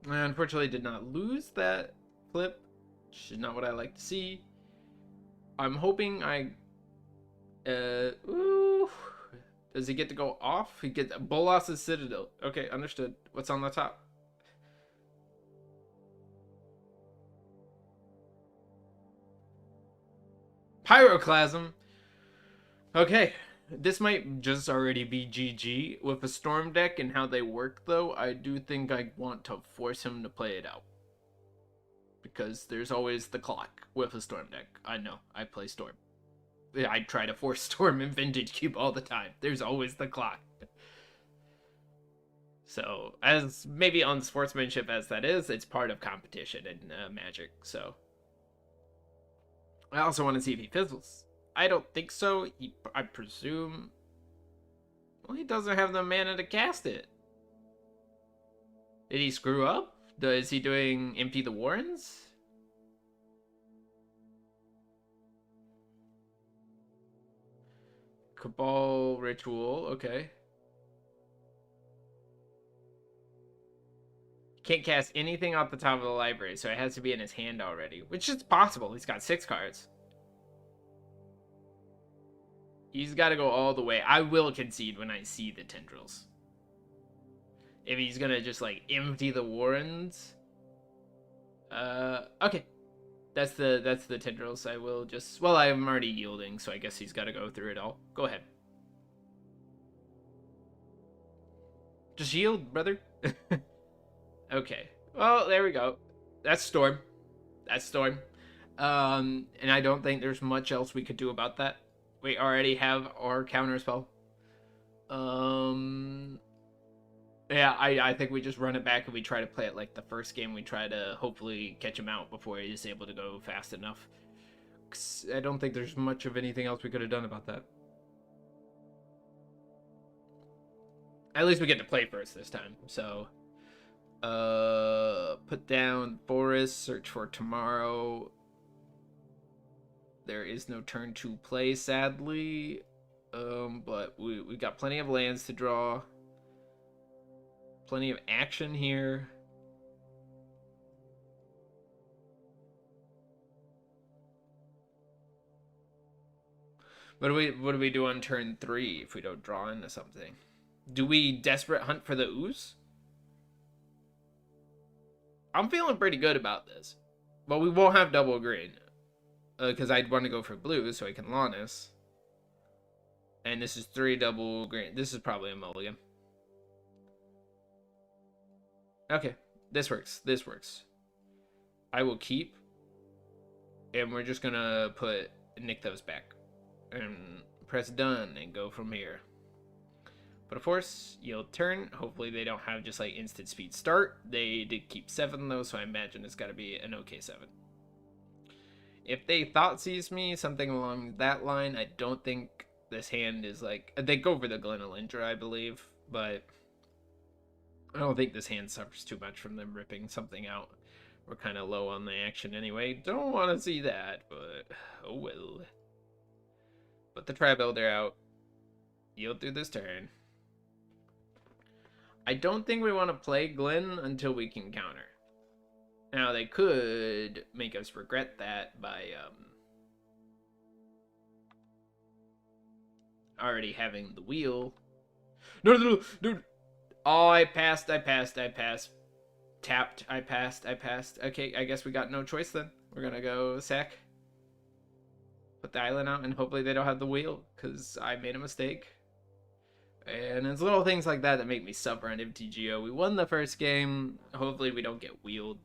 I unfortunately did not lose that flip, which is not what I like to see. I'm hoping ooh, does he get to go off? He gets Bolas's Citadel. Okay, understood. What's on the top? Pyroclasm. Okay. This might just already be GG. With a Storm deck and how they work, though, I do think I want to force him to play it out. Because there's always the clock with a Storm deck. I know, I play Storm. I try to force Storm in Vintage Cube all the time. There's always the clock. So, as maybe unsportsmanship as that is, it's part of competition in Magic, so. I also want to see if he fizzles. I don't think so. I presume... Well, he doesn't have the mana to cast it. Did he screw up? Is he doing Empty the Warrens? Cabal Ritual, okay. Can't cast anything off the top of the library, so it has to be in his hand already. Which is possible. He's got 6 cards. He's got to go all the way. I will concede when I see the Tendrils. If he's going to just, like, empty the Warrens. Okay. That's the Tendrils. I will just... Well, I'm already yielding, so I guess he's got to go through it all. Go ahead. Just yield, brother. Okay. Well, there we go. That's Storm. That's Storm. And I don't think there's much else we could do about that. We already have our counterspell. Yeah, I think we just run it back and we try to play it like the first game. We try to hopefully catch him out before he's able to go fast enough. 'Cause I don't think there's much of anything else we could have done about that. At least we get to play first this time, so... Put down Forest, search for tomorrow. There is no turn 2 play, sadly. But we got plenty of lands to draw. Plenty of action here. What do we do on turn 3 if we don't draw into something? Do we desperate hunt for the ooze? I'm feeling pretty good about this. But we won't have double green. Because I'd want to go for blue so I can Lannis. And this is 3 double green. This is probably a mulligan. Okay. This works. This works. I will keep. And we're just going to put Nykthos back. And press done and go from here. Put a force, yield turn. Hopefully they don't have just like instant speed start. They did keep 7 though, so I imagine it's got to be an okay 7. If they Thoughtseize me, something along that line, I don't think this hand is like... They go for the Glenalindra, I believe, but I don't think this hand suffers too much from them ripping something out. We're kind of low on the action anyway. Don't want to see that, but oh well. Put the Tribe Elder out. Yield through this turn. I don't think we want to play Glen until we can counter. Now, they could make us regret that by already having the wheel. No. Oh, I passed. Tapped, I passed. Okay, I guess we got no choice then. We're gonna go sack. Put the island out, and hopefully they don't have the wheel, because I made a mistake. And it's little things like that that make me suffer on MTGO. We won the first game. Hopefully we don't get wheeled.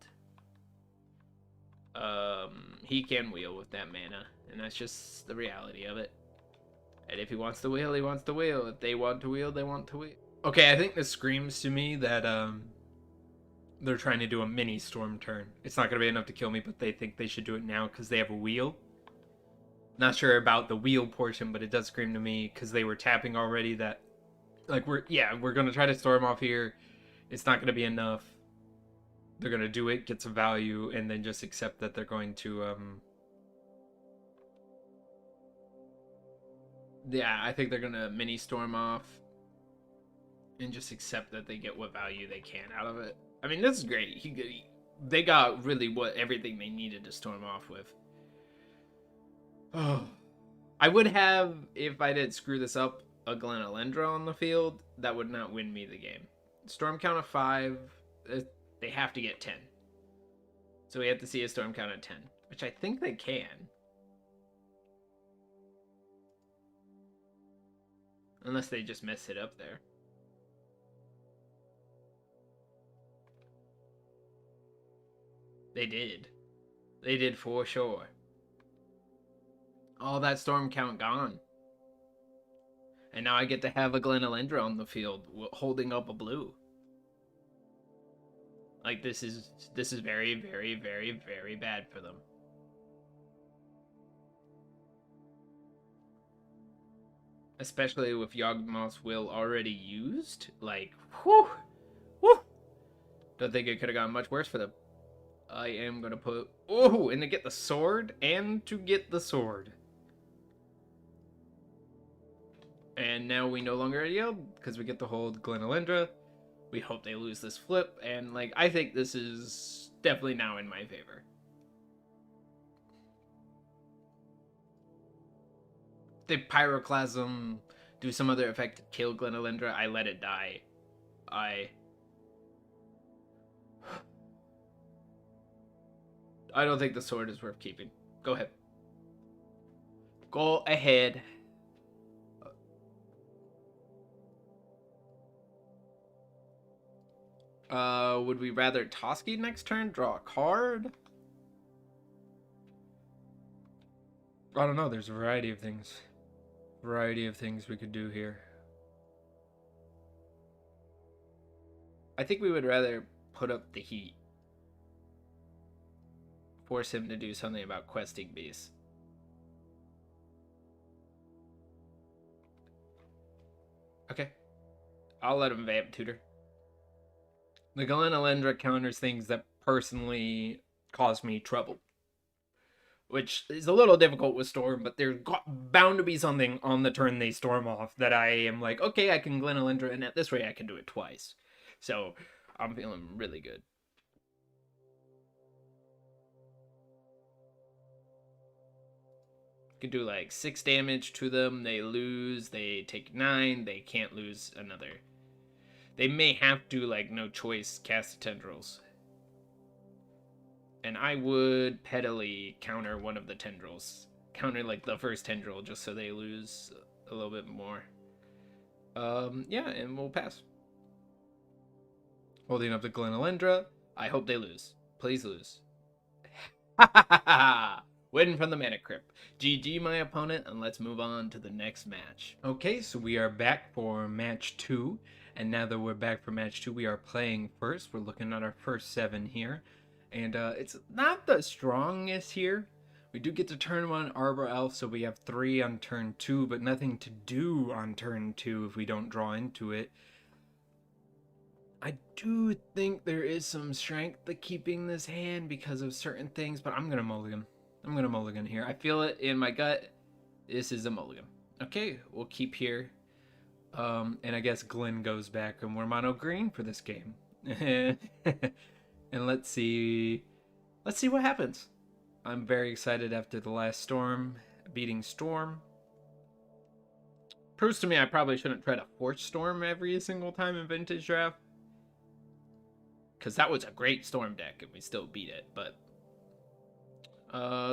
He can wheel with that mana, and that's just the reality of it. And if he wants to wheel, he wants to wheel. If they want to wheel, they want to wheel. Okay, I think this screams to me that they're trying to do a mini storm turn. It's not going to be enough to kill me, but they think they should do it now because they have a wheel. Not sure about the wheel portion, but it does scream to me because they were tapping already that, like, we're going to try to storm off here. It's not going to be enough. They're going to do it, get some value, and then just accept that they're going to, yeah, I think they're going to mini storm off and just accept that they get what value they can out of it. I mean, this is great. They got really everything they needed to storm off with. Oh, I would have, if I didn't screw this up, a Glenalindra on the field. That would not win me the game. Storm count of 5. They have to get 10. So we have to see a storm count of 10, which I think they can. Unless they just messed it up there. They did. They did for sure. All that storm count gone. And now I get to have a Glenalendra on the field holding up a blue. Like, this is very, very, very, very bad for them. Especially with Yawgmoth's Will already used. Like, whew! Whew! Don't think it could have gone much worse for them. I am going to put... Oh, and to get the sword, and to get the sword. And now we no longer yield, because we get to hold Glenalendra. We hope they lose this flip, and, like, I think this is definitely now in my favor. They Pyroclasm, do some other effect to kill Glenalendra, I let it die. I don't think the sword is worth keeping. Go ahead. Go ahead. Would we rather Toski next turn? Draw a card? I don't know. There's a variety of things. Variety of things we could do here. I think we would rather put up the heat. Force him to do something about questing beasts. Okay. I'll let him Vamp Tutor. The Glenalendra counters things that personally cause me trouble. Which is a little difficult with Storm, but there's bound to be something on the turn they Storm off that I am like, okay, I can Glenalendra, and at this rate I can do it twice. So, I'm feeling really good. Could do like 6 damage to them, they lose, they take 9, they can't lose another. They may have to, like, no choice, cast the tendrils. And I would pettily counter one of the tendrils. Counter, like, the first tendril, just so they lose a little bit more. Yeah, and we'll pass. Holding up the Glenalendra. I hope they lose. Please lose. Ha ha ha ha! Win from the Mana Crypt. GG, my opponent, and let's move on to the next match. Okay, so we are back for match 2. And now that we're back for match 2, we are playing first. We're looking at our first 7 here. And it's not the strongest here. We do get to turn 1 Arbor Elf, so we have 3 on turn 2, but nothing to do on turn 2 if we don't draw into it. I do think there is some strength to keeping this hand because of certain things, but I'm going to mulligan. I'm going to mulligan here. I feel it in my gut. This is a mulligan. Okay, we'll keep here. And I guess Glenn goes back and we're mono green for this game. And let's see what happens. I'm very excited after the last Storm, beating Storm. Proves to me I probably shouldn't try to force Storm every single time in Vintage Draft. Because that was a great Storm deck and we still beat it, but...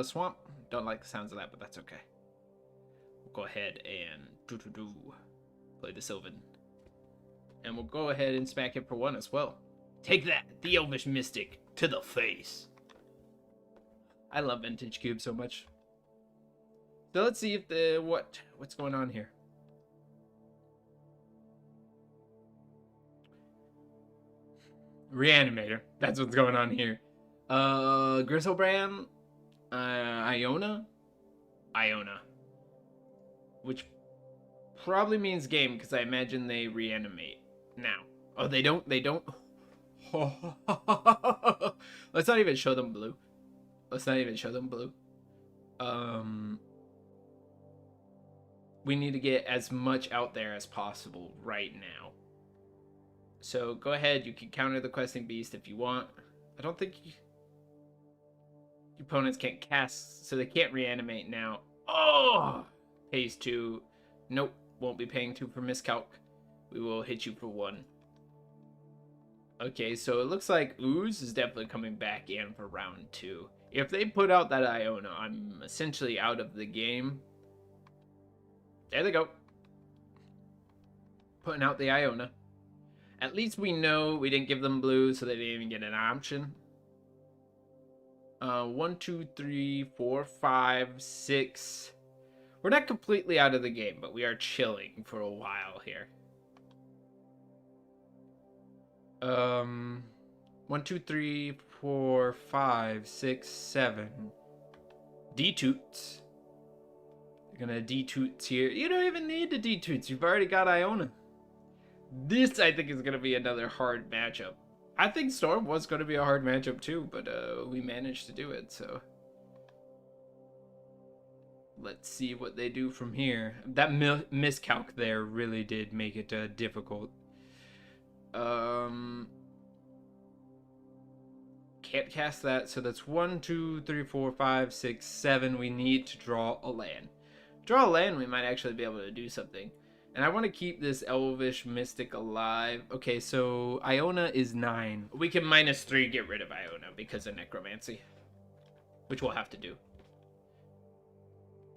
Swamp. Don't like the sounds of that, but that's okay. We'll go ahead and play the Sylvan. And we'll go ahead and smack it for 1 as well. Take that, the Elvish Mystic, to the face. I love Vintage Cube so much. So let's see if what's going on here. Reanimator. That's what's going on here. Grizzlebrand. Iona. Which probably means game, because I imagine they reanimate now. Oh, they don't? Let's not even show them blue. We need to get as much out there as possible right now. So go ahead, you can counter the Questing Beast if you want. I don't think your opponents can't cast, so they can't reanimate now. Oh! Pays 2. Nope, won't be paying 2 for miscalc. We will hit you for 1. Okay, so it looks like Ooze is definitely coming back in for round 2. If they put out that Iona, I'm essentially out of the game. There they go. Putting out the Iona. At least we know we didn't give them blue, so they didn't even get an option. 1, 2, 3, 4, 5, 6. We're not completely out of the game, but we are chilling for a while here. 1, 2, 3, 4, 5, 6, 7. D-toots. You're gonna D-toots here. You don't even need the D-toots. You've already got Iona. This, I think, is gonna be another hard matchup. I think Storm was gonna be a hard matchup too, but we managed to do it, so. Let's see what they do from here. That miscalc there really did make it difficult. Can't cast that, so that's 1, 2, 3, 4, 5, 6, 7. We need to draw a land. Draw a land, we might actually be able to do something. And I want to keep this Elvish Mystic alive. Okay, so Iona is 9. We can -3 get rid of Iona because of Necromancy, which we'll have to do.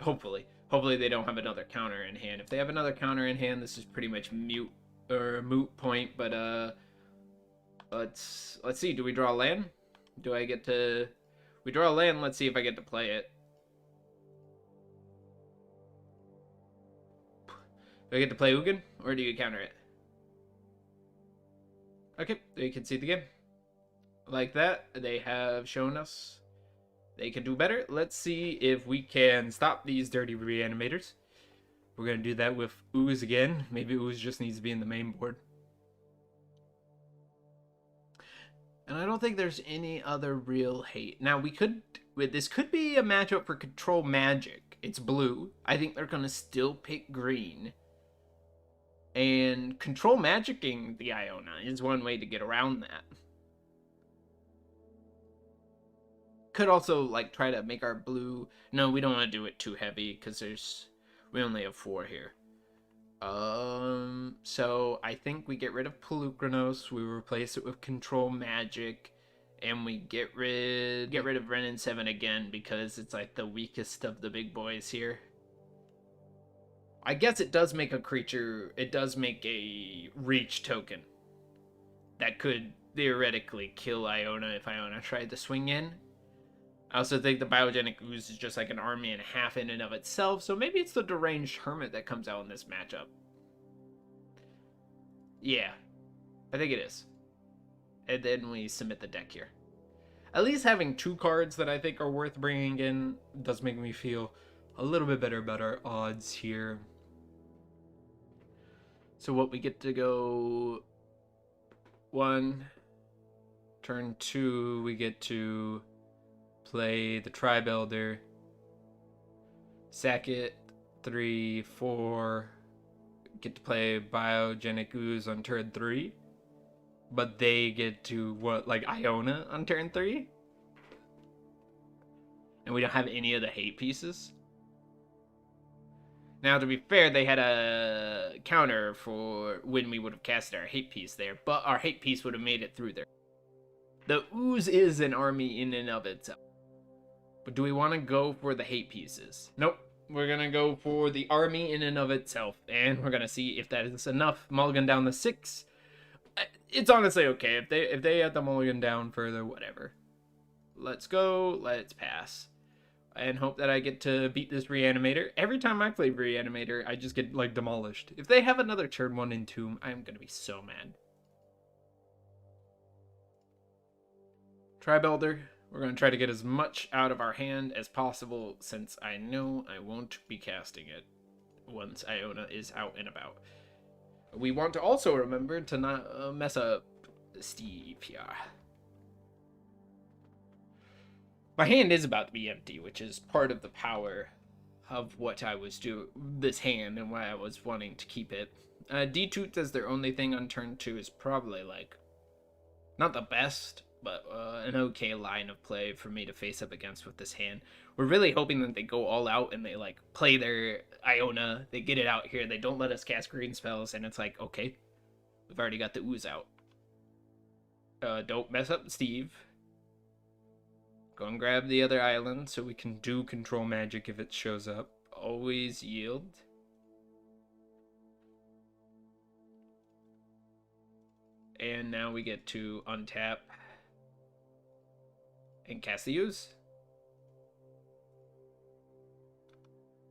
Hopefully they don't have another counter in hand. If they have another counter in hand, this is pretty much moot point. But let's see. Do we draw a land? Do I get to? We draw a land. Let's see if I get to play it. Do I get to play Ugin, or do you counter it? Okay, you can see the game. Like that, they have shown us they can do better. Let's see if we can stop these dirty reanimators. We're going to do that with Ooze again. Maybe Ooze just needs to be in the main board. And I don't think there's any other real hate. Now, this could be a matchup for Control Magic. It's blue. I think they're going to still pick green. And Control Magicking the Iona is one way to get around that. Could also, like, try to make our blue... No, we don't want to do it too heavy, because we only have 4 here. So I think we get rid of Polukranos, we replace it with Control Magic, and we get rid of Renin 7 again, because it's, like, the weakest of the big boys here. I guess it does make a creature... It does make a reach token that could theoretically kill Iona if Iona tried to swing in. I also think the Biogenic Ooze is just like an army and a half in and of itself, so maybe it's the Deranged Hermit that comes out in this matchup. Yeah, I think it is. And then we submit the deck here. At least having 2 cards that I think are worth bringing in does make me feel a little bit better about our odds here. So what we get to go... 1, turn 2, we get to... play the Tribe Elder, sack it, 3, 4, get to play Biogenic Ooze on turn 3, but they get to, what, like Iona on turn 3? And we don't have any of the hate pieces? Now, to be fair, they had a counter for when we would have casted our hate piece there, but our hate piece would have made it through there. The Ooze is an army in and of itself. But do we want to go for the hate pieces? Nope. We're going to go for the army in and of itself. And we're going to see if that is enough. Mulligan down to 6. It's honestly okay. If they have the mulligan down further, whatever. Let's go. Let's pass. And hope that I get to beat this Reanimator. Every time I play Reanimator, I just get, like, demolished. If they have another turn 1 Entomb, I'm going to be so mad. Tribe Elder. We're going to try to get as much out of our hand as possible, since I know I won't be casting it once Iona is out and about. We want to also remember to not mess up Steve here. My hand is about to be empty, which is part of the power of what I was doing this hand and why I was wanting to keep it. D-Toots as their only thing on turn 2 is probably, like, not the best, but an okay line of play for me to face up against with this hand. We're really hoping that they go all out and they, like, play their Iona, they get it out here, they don't let us cast green spells, and it's like, okay, we've already got the Ooze out. Don't mess up Steve. Go and grab the other island so we can do Control Magic if it shows up. Always yield. And now we get to untap and cast the ooze.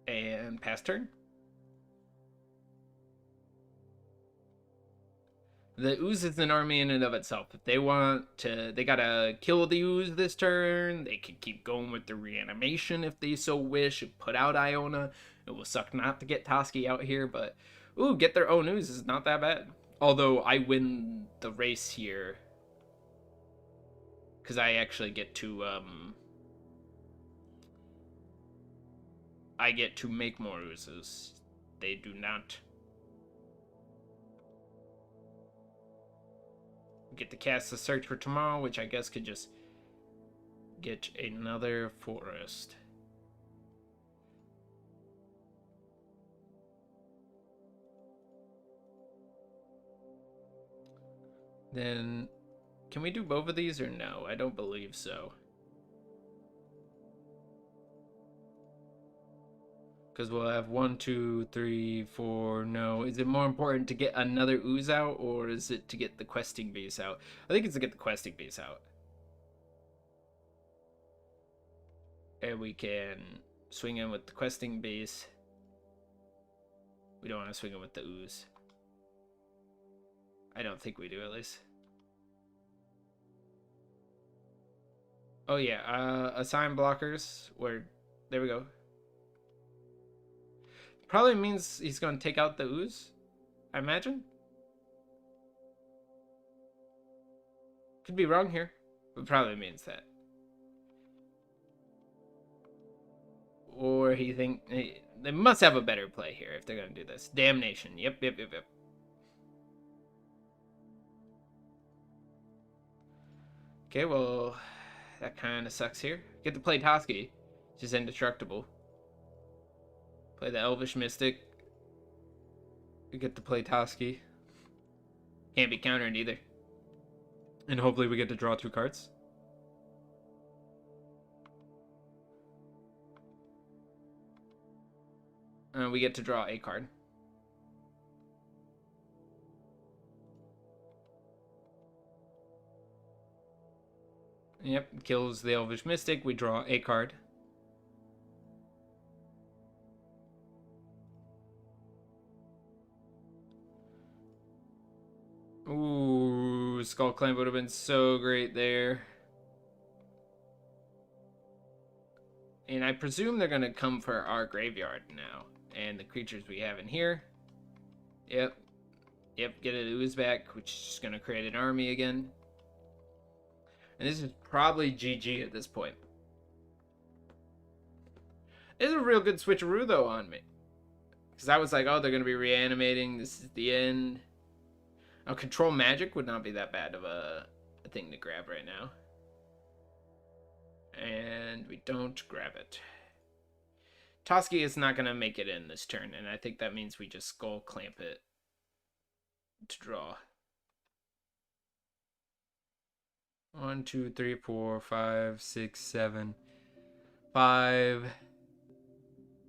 And pass turn. The ooze is an army in and of itself. If they want to, they gotta kill the ooze this turn. They can keep going with the reanimation if they so wish. Put out Iona. It will suck not to get Toski out here, but ooh, get their own ooze is not that bad. Although I win the race here because I actually get to make more oozes. They do not. Get to cast the Search for Tomorrow, which I guess could just get another forest. Then, can we do both of these or no? I don't believe so. Because we'll have 1, 2, 3, 4. No. Is it more important to get another ooze out, or is it to get the questing base out? I think it's to get the questing base out. And we can swing in with the questing base. We don't want to swing in with the ooze. I don't think we do, at least. Oh yeah, assign blockers. Where? There we go. Probably means he's going to take out the ooze, I imagine. Could be wrong here, but probably means that. Or he think they must have a better play here if they're going to do this. Damnation. Yep. Okay, well, that kind of sucks here. Get to play Toski, which is indestructible. Play the Elvish Mystic. We get to play Toski. Can't be countered either. And hopefully we get to draw 2 cards. We get to draw a card. Yep, kills the Elvish Mystic. We draw a card. Ooh, Skull Clamp would have been so great there. And I presume they're going to come for our graveyard now. And the creatures we have in here. Yep, get an ooze back, which is just going to create an army again. And this is probably GG at this point. It's a real good switcheroo, though, on me. Because I was like, oh, they're going to be reanimating. This is the end. Now, Control Magic would not be that bad of a thing to grab right now. And we don't grab it. Toski is not going to make it in this turn, and I think that means we just Skull Clamp it to draw. 1, 2, 3, 4, 5, 6, 7, 5,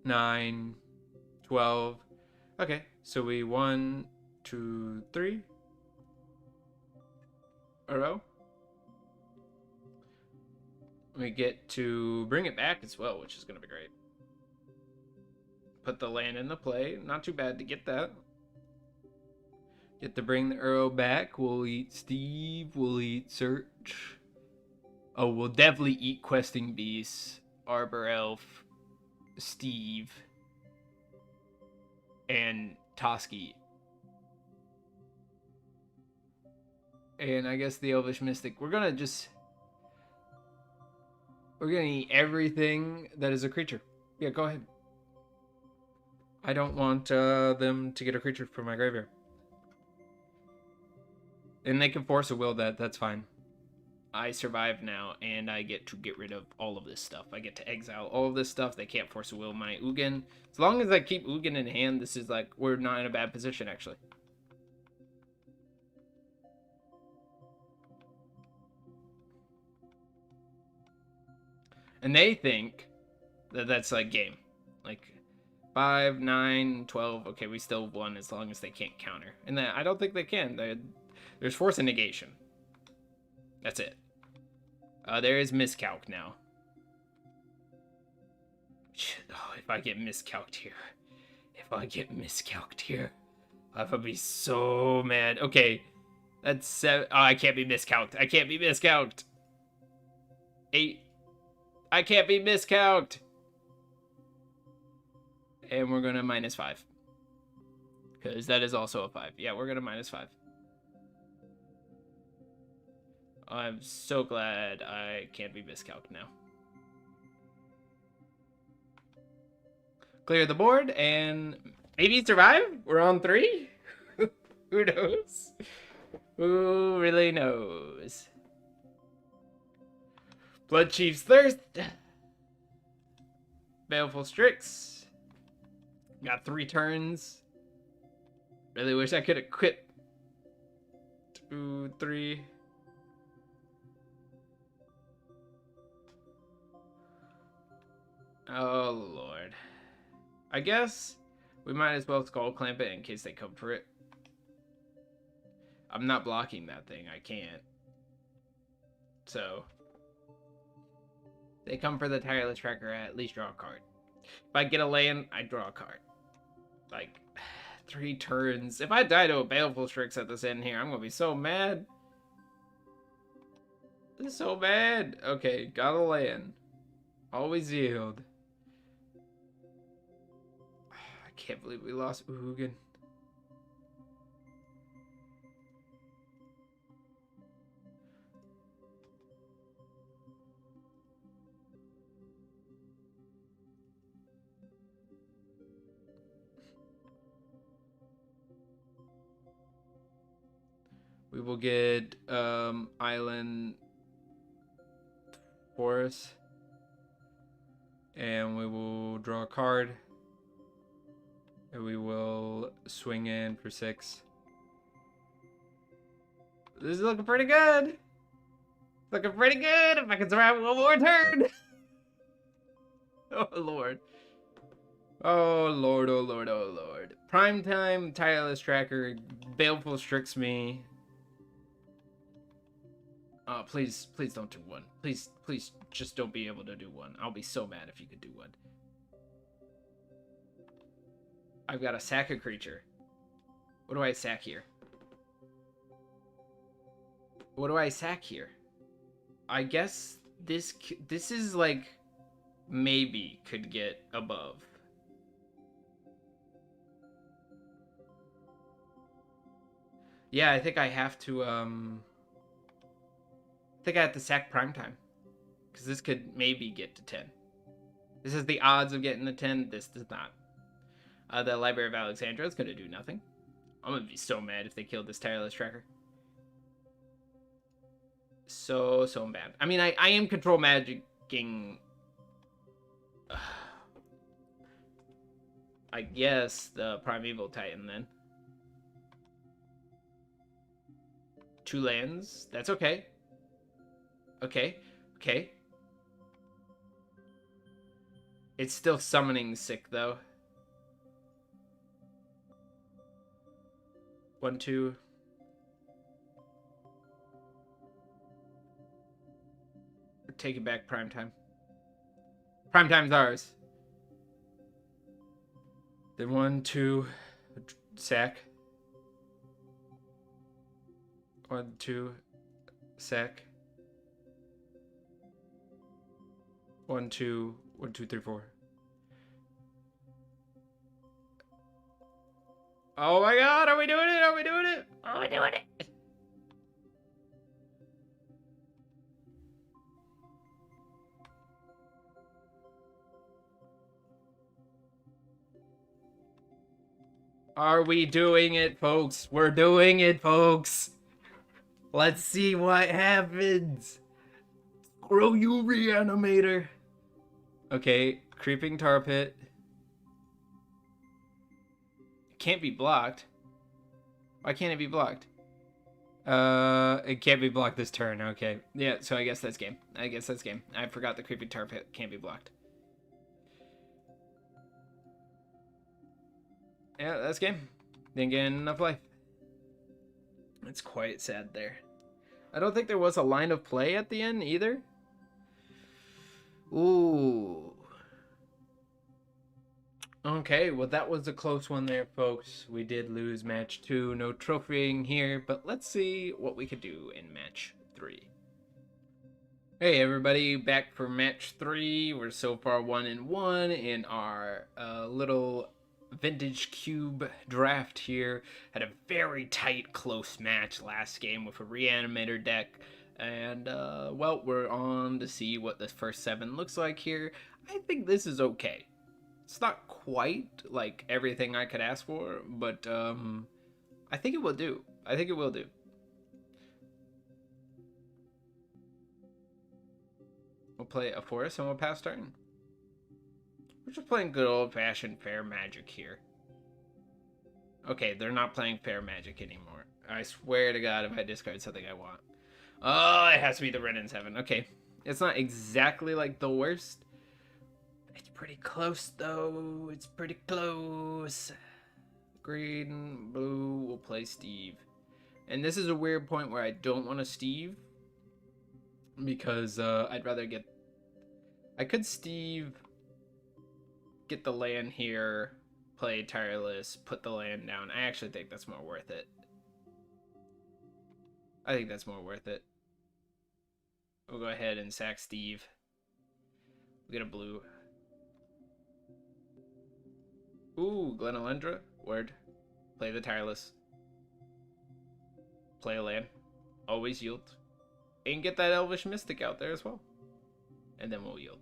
9, 12. Okay, so we 1, 2, 3. A row. We get to bring it back as well, which is going to be great. Put the land into play. Not too bad to get that. Get to bring the arrow back. We'll eat Steve. We'll eat Search. Oh, we'll definitely eat Questing Beast, Arbor Elf, Steve, and Toski. And I guess the Elvish Mystic. We're gonna eat everything that is a creature. Yeah, go ahead. I don't want them to get a creature from my graveyard. And they can force a will that. That's fine. I survive now, and I get to get rid of all of this stuff. I get to exile all of this stuff. They can't force a will my Ugin. As long as I keep Ugin in hand, this is like, we're not in a bad position, actually. And they think that that's like game. Like 5, 9, 12. Okay, we still won as long as they can't counter. And I don't think they can. There's force and negation. That's it. There is miscalc now. Oh, if I get miscalced here. If I get miscalced here. I'm gonna be so mad. Okay. That's 7. Oh, I can't be miscalced. I can't be miscalced. 8. I can't be miscalced. And we're gonna -5. Because that is also a 5. Yeah, we're gonna -5. I'm so glad I can't be miscalced now. Clear the board and maybe survive? We're on 3? Who knows? Who really knows? Blood Chief's Thirst. Baleful Strix. Got 3 turns. Really wish I could have quit. 2, 3. Oh, Lord. I guess we might as well Skull Clamp it in case they come for it. I'm not blocking that thing. I can't. So, they come for the Tireless Tracker, I at least draw a card. If I get a land, I draw a card. Like, 3 turns. If I die to a Baleful Strix at this end here, I'm gonna be so mad. So bad. Okay, got a land. Always yield. I can't believe we lost Uhugan. We will get Island Forest. And we will draw a card. And we will swing in for 6. This is looking pretty good. Looking pretty good if I can survive one more turn. Oh, Lord. Oh, Lord, oh, Lord, oh, Lord. Primetime, Tireless Tracker, Baleful Strix me. Please don't do 1. Please just don't be able to do 1. I'll be so mad if you could do 1. I've got to sack a creature. What do I sack here? What do I sack here? I guess this is like maybe could get above. Yeah, I think I have to I think I have to sack Primetime. Because this could maybe get to 10. This is the odds of getting to 10. This does not. The Library of Alexandria is going to do nothing. I'm going to be so mad if they killed this Tireless Tracker. So bad. I mean, I am control magicking. I guess the Primeval Titan then. 2 lands. That's okay. Okay. It's still summoning sick though. 1, 2. Take it back, Primetime. Primetime's ours. Then 1, 2, sack. 1, 2, sack. 1, 2, 1, 2, 3, 4. Oh my God! Are we doing it? Are we doing it? Are we doing it? Are we doing it, folks? We're doing it, folks. Let's see what happens. Screw you, Reanimator. Okay, Creeping Tar Pit. Can't be blocked. Why can't it be blocked? It can't be blocked this turn. Okay. Yeah, so I guess that's game. I forgot the Creeping Tar Pit can't be blocked. Yeah, that's game. Didn't get enough life. It's quite sad there. I don't think there was a line of play at the end either. Ooh. Okay, well that was a close one there, folks. We did lose match 2. No trophying here, but let's see what we could do in match 3. Hey everybody, back for match 3. We're so far 1-1 in our little vintage cube draft here. Had a very tight, close match last game with a reanimator deck. And, well, we're on to see what this first 7 looks like here. I think this is okay. It's not quite like everything I could ask for, but I think it will do. I think it will do. We'll play a forest and we'll pass turn. We're just playing good old-fashioned fair magic here. Okay, they're not playing fair magic anymore. I swear to God, if I discard something I want. Oh, it has to be the Ren and 7. Okay. It's not exactly like the worst. It's pretty close, though. It's pretty close. Green, blue, we'll play Steve. And this is a weird point where I don't want to Steve. Because I'd rather get... I could Steve, get the land here, play Tireless, put the land down. I actually think that's more worth it. I think that's more worth it. We'll go ahead and sack Steve. We'll get a blue. Ooh, Glenalendra. Word. Play the Tireless. Play a land. Always yield. And get that Elvish Mystic out there as well. And then we'll yield.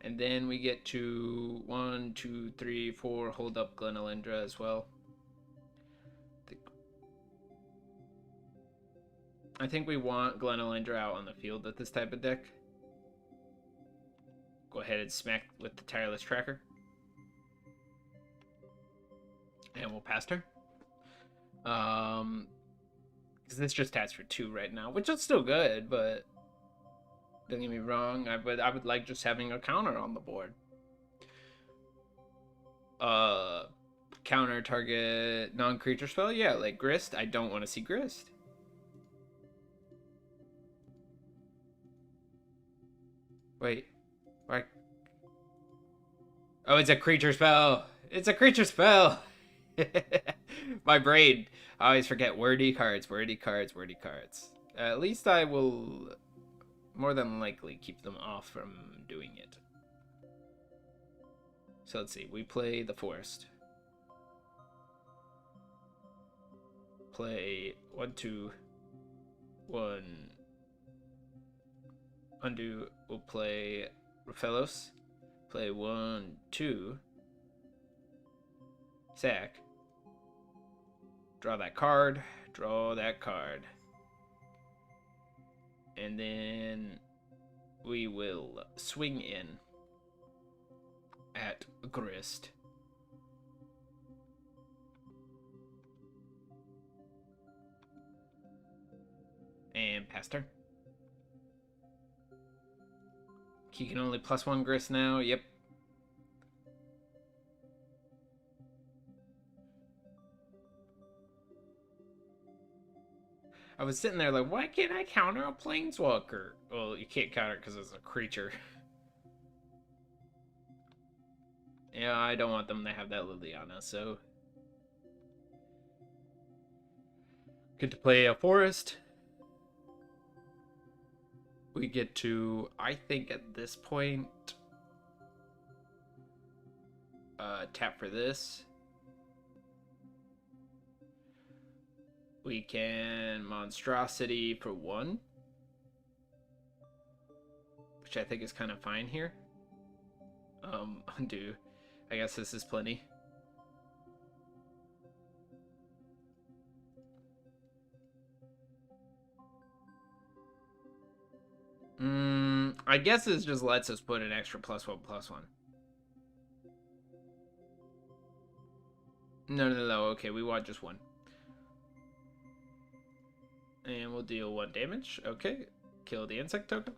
And then we get to 1, 2, 3, 4. Hold up Glenalendra as well. I think we want Glenalendra out on the field with this type of deck. Go ahead and smack with the Tireless Tracker. And we'll pass turn. Because this just stats for 2 right now, which is still good, but don't get me wrong, I would like just having a counter on the board. Counter target non-creature spell? Yeah, like Grist. I don't want to see Grist. Wait, why? Oh, it's a creature spell. It's a creature spell. My brain. I always forget wordy cards, wordy cards, wordy cards. At least I will more than likely keep them off from doing it. So let's see. We play the forest. Play 1, 2, 1. Undo. We'll play Raphaelos. Play 1, 2. Sack. Draw that card. Draw that card. And then we will swing in at Grist. And pass turn. He can only +1 Grist now. Yep. I was sitting there like, why can't I counter a Planeswalker? Well, you can't counter it because it's a creature. Yeah, I don't want them to have that Liliana, so... Get to play a forest. We get to, I think at this point, tap for this. We can Monstrosity for 1. Which I think is kind of fine here. Undo. I guess this is plenty. I guess this just lets us put an extra +1/+1. No. Okay, we want just 1. And we'll deal 1 damage. Okay. Kill the insect token.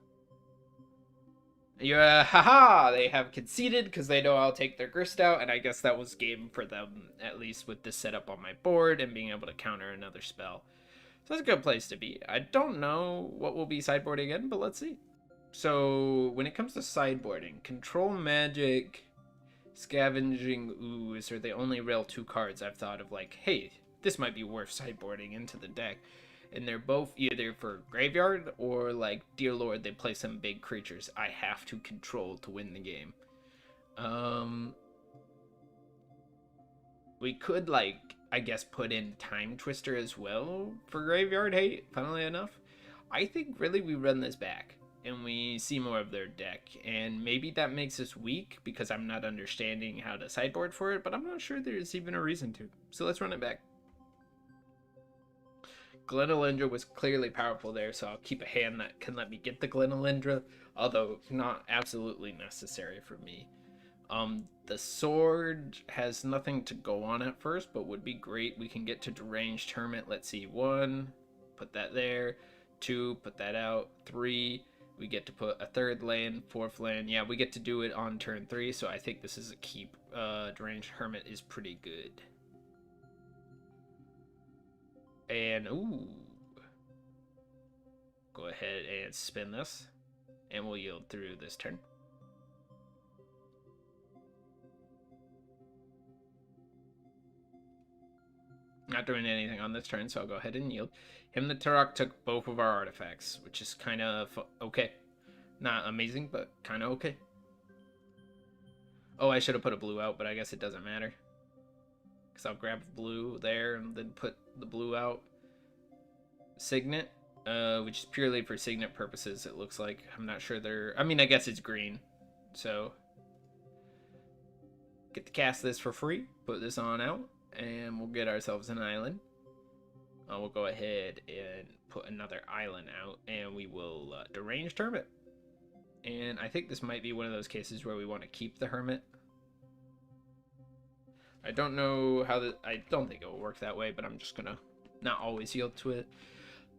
Yeah, haha! They have conceded because they know I'll take their grist out, and I guess that was game for them, at least with this setup on my board and being able to counter another spell. So that's a good place to be. I don't know what will be sideboarding in, but let's see. So when it comes to sideboarding, control magic, scavenging ooze are the only real two cards I've thought of like, hey, this might be worth sideboarding into the deck. And they're both either for graveyard or like, dear lord, they play some big creatures I have to control to win the game. We could like, I guess, put in Time Twister as well for graveyard hate, funnily enough. I think really we run this back and we see more of their deck, and maybe that makes us weak because I'm not understanding how to sideboard for it, but I'm not sure there's even a reason to. So let's run it back. Glenolindra was clearly powerful there, so I'll keep a hand that can let me get the Glenolindra, although not absolutely necessary for me. The sword has nothing to go on at first, but would be great. We can get to Deranged Hermit. Let's see, 1, put that there. 2, put that out. 3, we get to put a 3rd land, 4th land. Yeah, we get to do it on turn 3, so I think this is a keep. Deranged Hermit is pretty good. And, ooh. Go ahead and spin this. And we'll yield through this turn. Not doing anything on this turn, so I'll go ahead and yield. Him the Turok took both of our artifacts, which is kind of okay. Not amazing, but kind of okay. Oh, I should have put a blue out, but I guess it doesn't matter. Because I'll grab blue there and then put the blue out. Signet, which is purely for Signet purposes, it looks like. I'm not sure they're... I mean, I guess it's green. So, get to cast this for free. Put this on out. And we'll get ourselves an island. We'll go ahead and put another island out. And we will Deranged Hermit. And I think this might be one of those cases where we want to keep the Hermit. I don't know how I don't think it will work that way, but I'm just going to not always yield to it.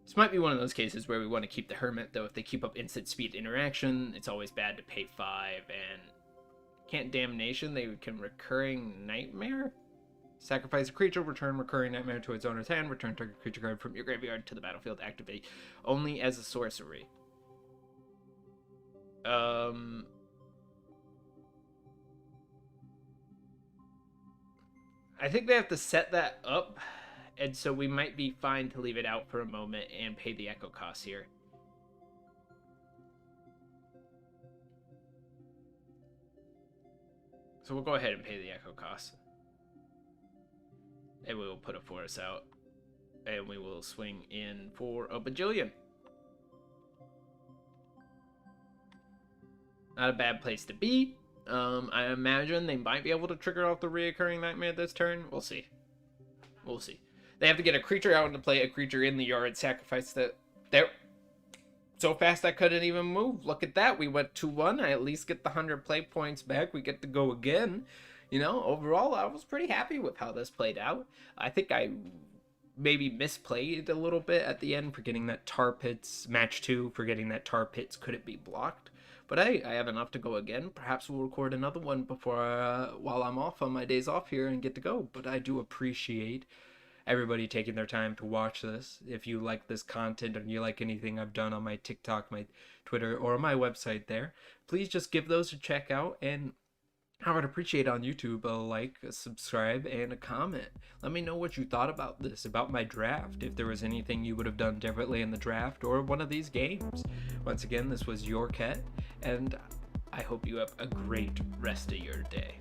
This might be one of those cases where we want to keep the Hermit, though if they keep up instant speed interaction, it's always bad to pay 5. And can't Damnation, they can Recurring Nightmare? Sacrifice a creature, return Recurring Nightmare to its owner's hand, return target creature card from your graveyard to the battlefield, activate only as a sorcery. I think they have to set that up, and so we might be fine to leave it out for a moment and pay the echo cost here. So we'll go ahead and pay the echo cost. And we will put a force out. And we will swing in for a bajillion. Not a bad place to be. I imagine they might be able to trigger off the Reoccurring Nightmare this turn. We'll see. We'll see. They have to get a creature out into play, a creature in the yard, sacrifice that. There. So fast I couldn't even move. Look at that. We went 2-1. I at least get the 100 play points back. We get to go again. You know, overall, I was pretty happy with how this played out. I think I maybe misplayed a little bit at the end, forgetting that Tar Pits, match 2, forgetting that Tar Pits couldn't be blocked. But I have enough to go again. Perhaps we'll record another one before, while I'm off on my days off here and get to go. But I do appreciate everybody taking their time to watch this. If you like this content and you like anything I've done on my TikTok, my Twitter, or my website there, please just give those a check out. And I would appreciate on YouTube a like, a subscribe, and a comment. Let me know what you thought about this, about my draft, if there was anything you would have done differently in the draft or one of these games. Once again, this was your Ket, and I hope you have a great rest of your day.